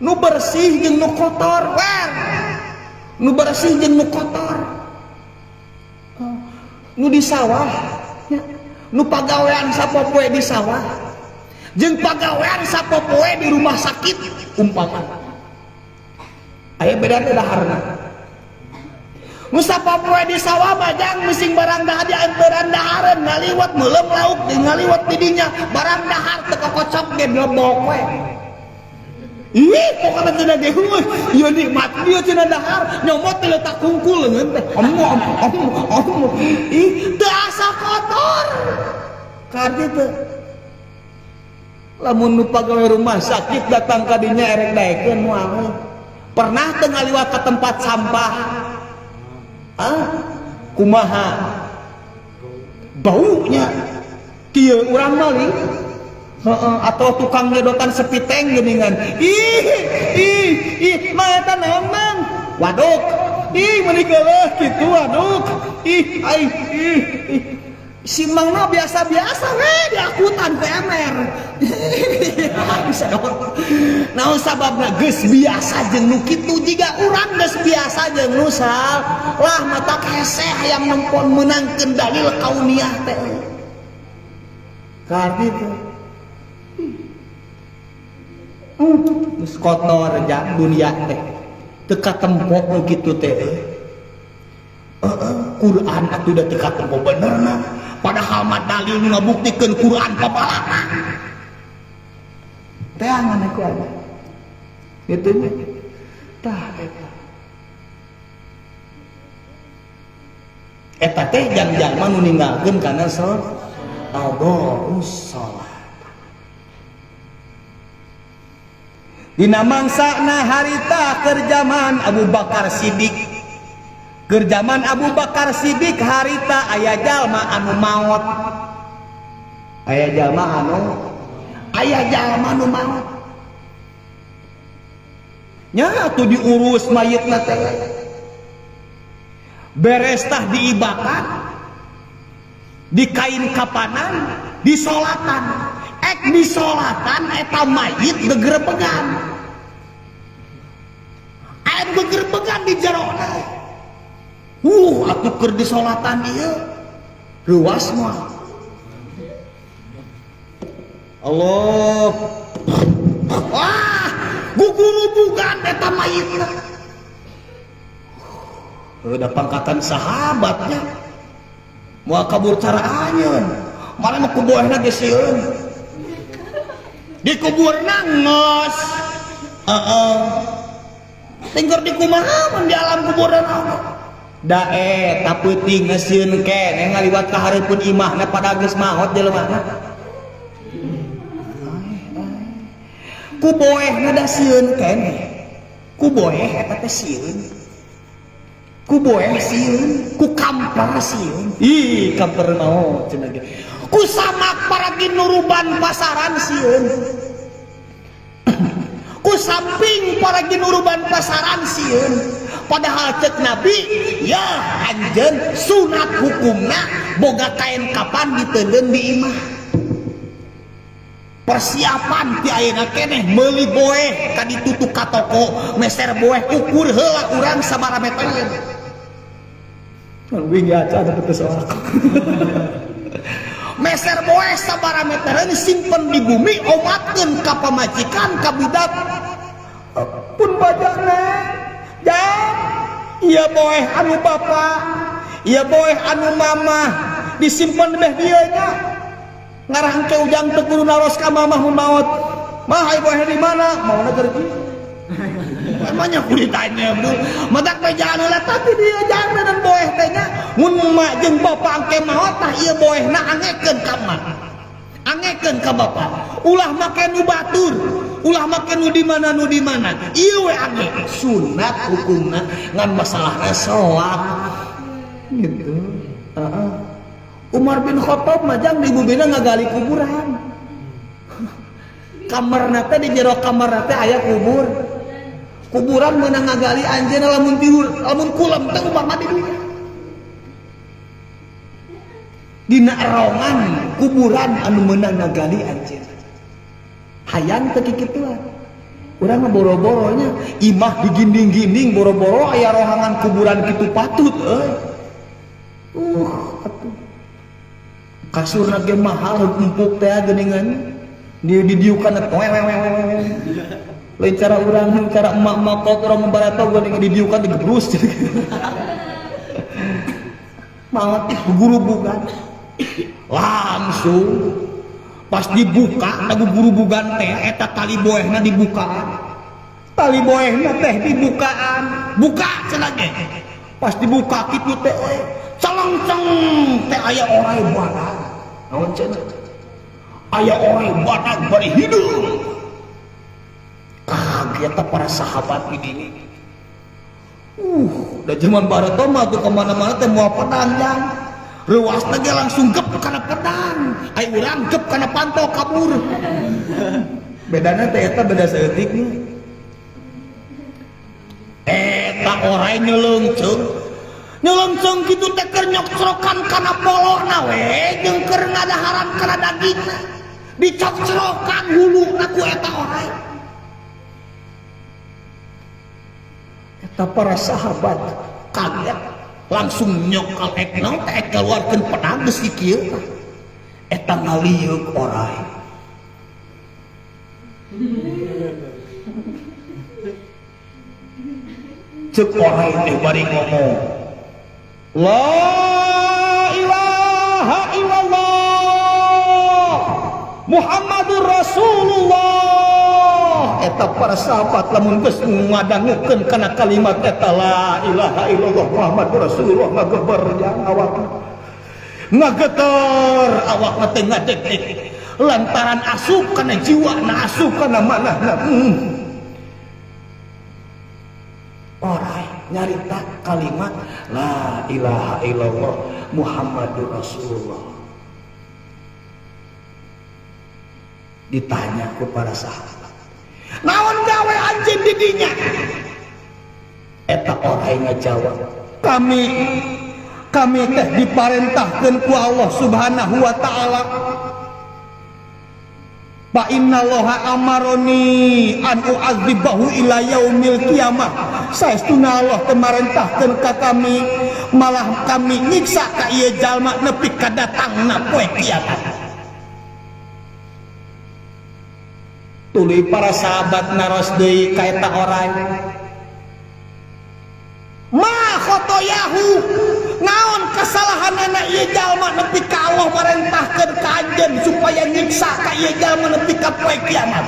nu bersih jeung nu kotor nu bersih jeung nu kotor nu di sawah nu pagawean sapopoe di sawah jeung pagawean sapopoe di rumah sakit umpama aya beda teh daharna nu sapopoe di sawah bajang mising barang dahar di antaran dahareun ngaliwat meuleum lauk ngaliwat di dinya barang dahar teu kokocok ge blebok we ih pokona cenah ge heuh ieu nikmat dia cenah dahar nyomot teh letak kungkul leungeun teh ih teu asa kotor ka dieu teu lamun nu pagawe rumah sakit datang ka dinya erek daekeun moal. Pernah teu ngaliwat ka tempat sampah? Kumaha? Baunya. Kieu urang mali. Atau tukang ngedotan sepiteng geuningan. Ih, mah eta naon Mang? Waduk. Ih, meuni geuleuh kitu waduk. Si Mangna biasa-biasa we diakutan ku emer. Naon sababna geus biasa jeung nu kitu jiga urang geus biasa jeung nu sal. Lah mata hese hayang nempon meunangkeun dalil kauniyah teh. Kardi teh. Geus kotor jang dunia teh. Teu katempo kitu teh. Quran atuh da teu katempo benerna. Padahal mah dalil ngabuktikeun Quran pabalana. Teh angan aku ada. Gitu nya. Tah eta. Eta teh jalma nu ninggalkeun kana salat. Dina mangsana harita keur zaman Abu Bakar Siddiq. Keur zaman Abu Bakar Siddiq harita aya jalma anu maot. Aya jalma anu maot. Nya atuh diurus mayitna teh. Beres tah diibakan. Dikain kapanan, disolatan. Disolatan eta mayit gegerbegan. Aya gegerbegan di jerona. Atuh keur disolatan ieu ruas mah. Allah. Gugulubugan eta mayitna. Da pangkatan sahabatnya. Moal kabur cara anyeun. Mana mah kuboehna geus sieun. Dikuburna ngos. Tinggal di kumaha mun di alam kuburan Allah. Dae tapeuting ngesieun keneh ngaliwat ka hareupeun imahna pada geus maot jelema. Ku boehna da sieun keneh. Ku boeh eta teh sieun. Ku boeh sieun, ku kamper sieun. Ih, kamper naon cenah ge. Ku samak paragi nuruban pasaran sieun. Ku samping paragi nuruban pasaran sieun. Padahal cek Nabi, ya anjeun sunat hukumna boga kain kapan diteundeun di imah. Persiapan ti ayeuna keneh meuli boeh ka ditutu ka toko, meser boeh ukur heula urang sabaraha metereun. Wing ya ada betul soal. Meser boeh sabaraha metereun simpen di bumi omatkeun ka pamajikan ka budak. Pun bajana jam, iya boeh anu bapak, iya boeh anu mama, disimpan beh dieu nya. Ngarangke ujang teu kudu naros ka mamah mun maot. Mah ai boeh di mana? Mauna kerja. Emangnya kudu ditanya betul. Matak teh jangan heula tapi dieu jangan dan boeh teh nya. Mun mak jeung bapak angke maot tah ieu boehna angekeun ka mak. Angekeun ka bapak. Ulah make nu batur. Ulah make nu di mana ieu we ange sunat hukumna ngan masalahna salat gitu. Umar bin Khattab majang di bubina ngagali kuburan. Kamarna teh di jero kamarna teh aya kubur. Kuburan meunang ngagali anjeunna lamun tidur, lamun kulam teh umpama di dieu. Dina erongan kuburan anu meunang ngagali anjeun. Hayang teu kikituan. Urang mah boro-boronya imah diginding-ginding boro-boro aya rohangan kuburan kitu patut euy. Atuh. Kasurna ge mahal empuk teh geuningan. Didiukan wewe. Lain cara urang, cara emak-emak kok urang membarato geuning didiukan digebrus. Maot guru bukan. Langsung pas dibuka lagu guru bugan teh eta tali boehna dibuka. Tali boehna teh dibukaan. Buka cenah ge. Pas dibuka kitu teh celeng-ceng teh aya orai buana. Naon cenah? aya orang badak bari hidung. Kaget para sahabat ini. Da zaman barat mah tuh kemana-mana teh moal pedang jang. Reuasna ge langsung gep kana pedang. Ai urang gep kana pantau kabur. Bedana teh eta beda saeutik nya. Eta orai nyeleungceung. Nyeleungceung kitu teh keur nyokcrokan kana polona we jeung keur ngadaharan kana dagingna. Dicokcrokan huluna ku eta orai. Eta para sahabat kaget langsung nyokal ekna teh keluarkeun pedang geus kieu eta ngaliuk orai. Cek orai teh bari ngomong la ilaha illallah Muhammadur Rasulullah. Eta para sahabat lamun geus ngadangukeun kana kalimat eta la ilaha illallah Muhammadur Rasulullah ngageber jang awakna. Ngageter awakna teh ngadeg-deg lantaran asup kana jiwana, asup kana manahna. Orai nyarita kalimat la ilaha illallah Muhammadur Rasulullah. Ditanya ku para sahabat, naon gawe anjeun di dinya? Eta orai ngajawab, kami teh diparentahkeun ku Allah Subhanahu wa taala. Fa innallaha amaroni an u'adzibahu ila yaumil qiyamah. Saestuna Allah teh marentahkeun ka kami, malah kami nyiksa ka ieu jalma nepi ka datangna poe kiamat. Tuluy para sahabat naros deui ka eta orai. Ma khotoyahu, naon kesalahanana ieu jalma nepi ka Allah marentahkeun ka anjeun supaya nyiksa ka ieu jalma nepi ka poe kiamat.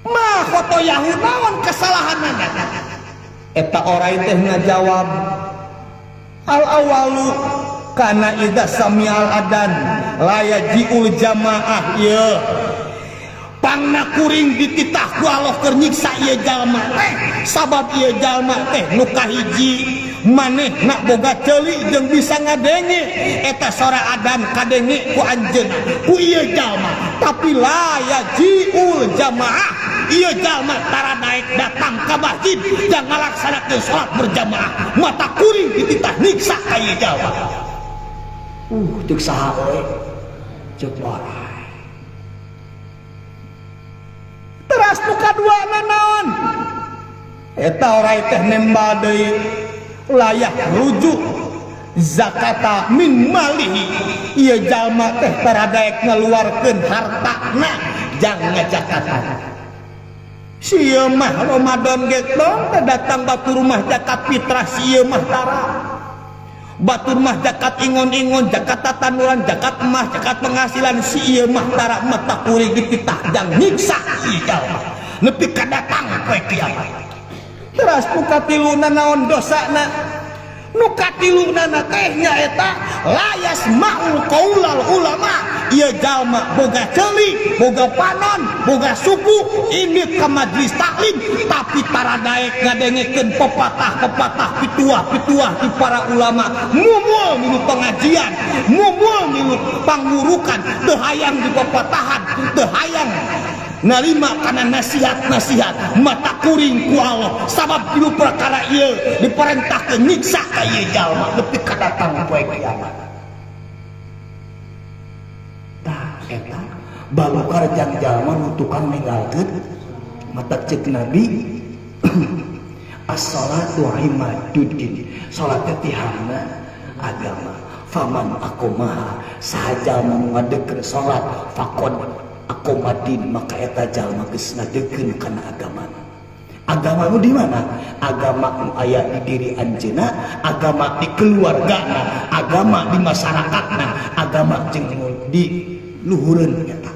Ma khotoyahu, naon kesalahanana? Eta orai teh ngajawab, al awalu kana idza sami'al adan la yaji'ul jamaah ieu. Pangna kuring dititah ku Allah keur nyiksa ieu jalma teh sabab ieu jalma teh nu kahiji manehna boga ceuli jeung bisa ngadenge eta sora adan kadenge ku anjeunna ku ieu jalma, tapi la yajiul jamaah ieu jalma tara daek datang ka masjid jang ngalaksanakeun salat berjamaah mata kuring dititah nyiksa ka ieu jalma. Ceuk saha we? Ceuk orai. Teras nu kaduana naon? Eta orai teh nembal deui layak rujuk zakata min malihi. Ieu jalma teh taradaek ngaluarkeun hartana jang ngajakatan. Sieu mah Ramadan ge dong teh datang batur rumah zakat fitrah sieu mah tara. Batur mah zakat ingon-ingon, zakat tatanuran, zakat emas, zakat penghasilan sieu mah tara mata kuring dititah jang nyiksa ieu jalma nepi ka datang poe kiamat. Teras nu katiluna naon dosana? Nu katiluna teh nyaeta la yasma'ul qaulal ulama. Ieu jalma boga ceuli, boga panon, boga suku indit ka majlis taklim tapi tara daek ngadengekeun pepatah-pepatah pituah-pituah ti para ulama. Mumul milu pengajian, mumul milu pangurukan, teu hayang di pepatahan, teu hayang narima kana nasihat-nasihat mata kuring ku Allah sabab tilu perkara ieu diperintahkeun nyiksa ka ieu jalma nepi ka datang poe kiamat. Tah eta balukar jang jalma nu tukang ninggalkeun mata ceuk Nabi as-salatu imaduddin, salat teh tihanna agama. Faman aqomaha, saha jalma ngadekeun salat faqad aqomadin, maka eta jalma geus ngadekeun kana agama. Agama nu di mana? Agama nu aya di diri anjeunna, agama di keluargana, agama di masyarakatna, agama jeung di luhureun eta.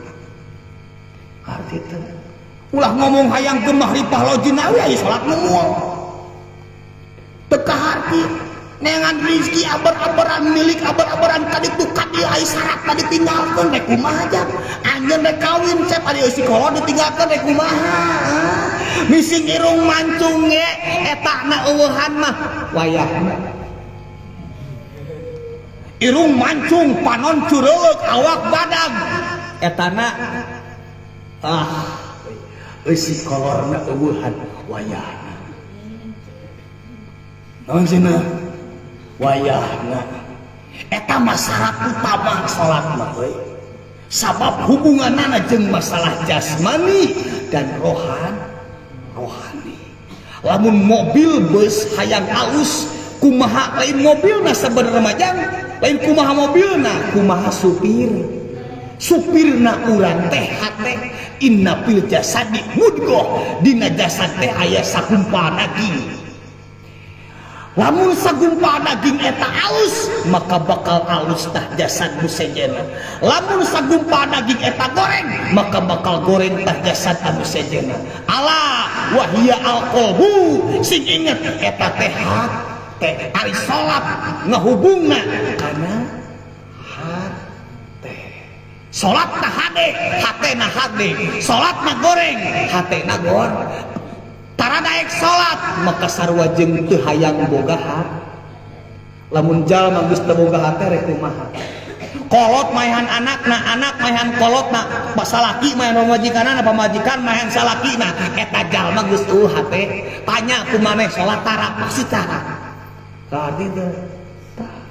Arti teh ulah ngomong hayang gemah ripah lojina we aya salat ngomong. Teu ka harti nengan rezeki aber-aberan milik aber-aberan tadi tukat di syarat tadi tinggalkan rek kumaha aja anjeun rek kawin cep ari si kolot ditinggalkan rek kumaha mising irung mancung ge eta na eueuhan mah wayahna irung mancung panon cureuk awak badag eta na si kolorna eueuhan wayahna naon cenah wayahna eta masalah utama salat mah sabab hubunganna jeung masalah jasmani dan rohani lamun mobil bus hayang alus kumaha lain mobilna sabenerna majang lain kumaha mobilna kumaha supirna urang teh hate inna fil jasadi mudghah dina jasad teh aya sagumpal daging lamun sagumpal daging eta alus maka bakal alus tah jasad musejena lamun sagumpal daging eta goreng maka bakal goreng tah jasad anu sejena ala wahia alqalbu sing inget eta teh hate ari salat ngahubungna kana hate salat tah hate na hade salat na goreng hate na goreng tara daek salat maka sarua jeung teu hayang boga hati lamun jalma geus teu boga hati rek kumaha kolot maehan anakna anak maehan kolotna salaki maehan pamajikanna pamajikan maehan salakina eta jalma geus hati tanya ku maneh salat tara pasti tara tadi teh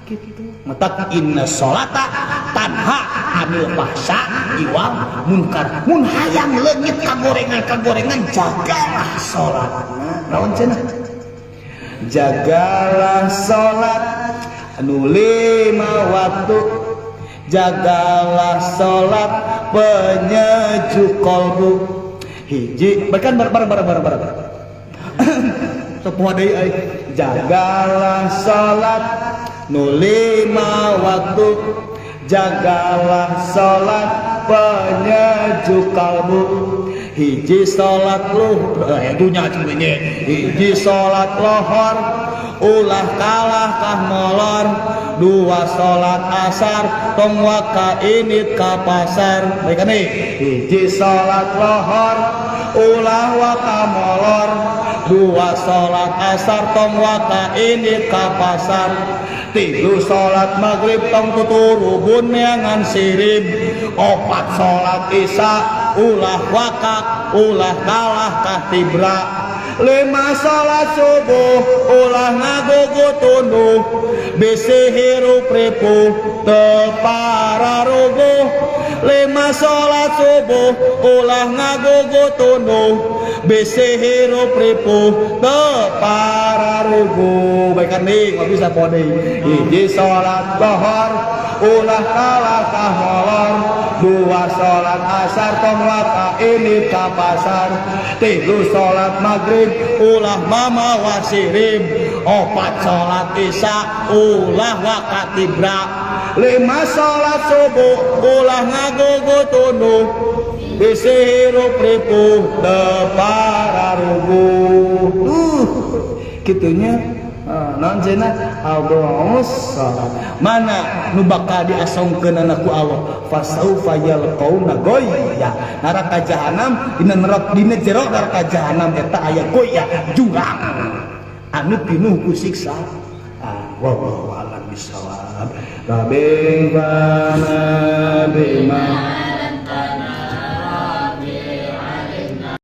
kitu mata inna sholata tanha anil fahsya wal munkar mun hayang leungit kagorengan jagalah salatna naon cenah jagalah salat anu 5 waktu jagalah salat penyejuk kalbu hiji bahkan bareng sepuh deui jagalah salat nu 5 waktu jagalah salat penyejuk kalbu hiji salat dunya cumenge hiji salat lohor ulah kalah kah molor 2 salat asar tong waka init ka pasar baik nih hiji salat lohor ulah waka molor 2 salat asar tong waka init ka pasar 3 salat maghrib tong tuturubun neangan sirib 4 salat isya ulah wakak ulah kalah kah tibra 5 salat subuh ulah ngagugut tunduh bisi hirup ripuh tepara rubuh 5 salat subuh ulah ngagugut tunduh bisi hirup ripuh tepara rubuh baik kan nih nggak bisa pode hiji salat lohor ulah kalah kah molor 2 salat asar tong waka ini ka pasar 3 salat maghrib ulah mama wasirib 4 salat isya ulah waka tibra 5 salat subuh ulah ngagugut tunduh bisi hirup ripuh tepara rubuh kitunya non cenah al-doa mana nu bakal diasongkeun ku Allah fasaufa yalqauna goyya neraka jahanam dina jero neraka jahanam eta aya goyya jurang anu pinuh ku siksa wallahu a'lam bishawab rabbil bana bima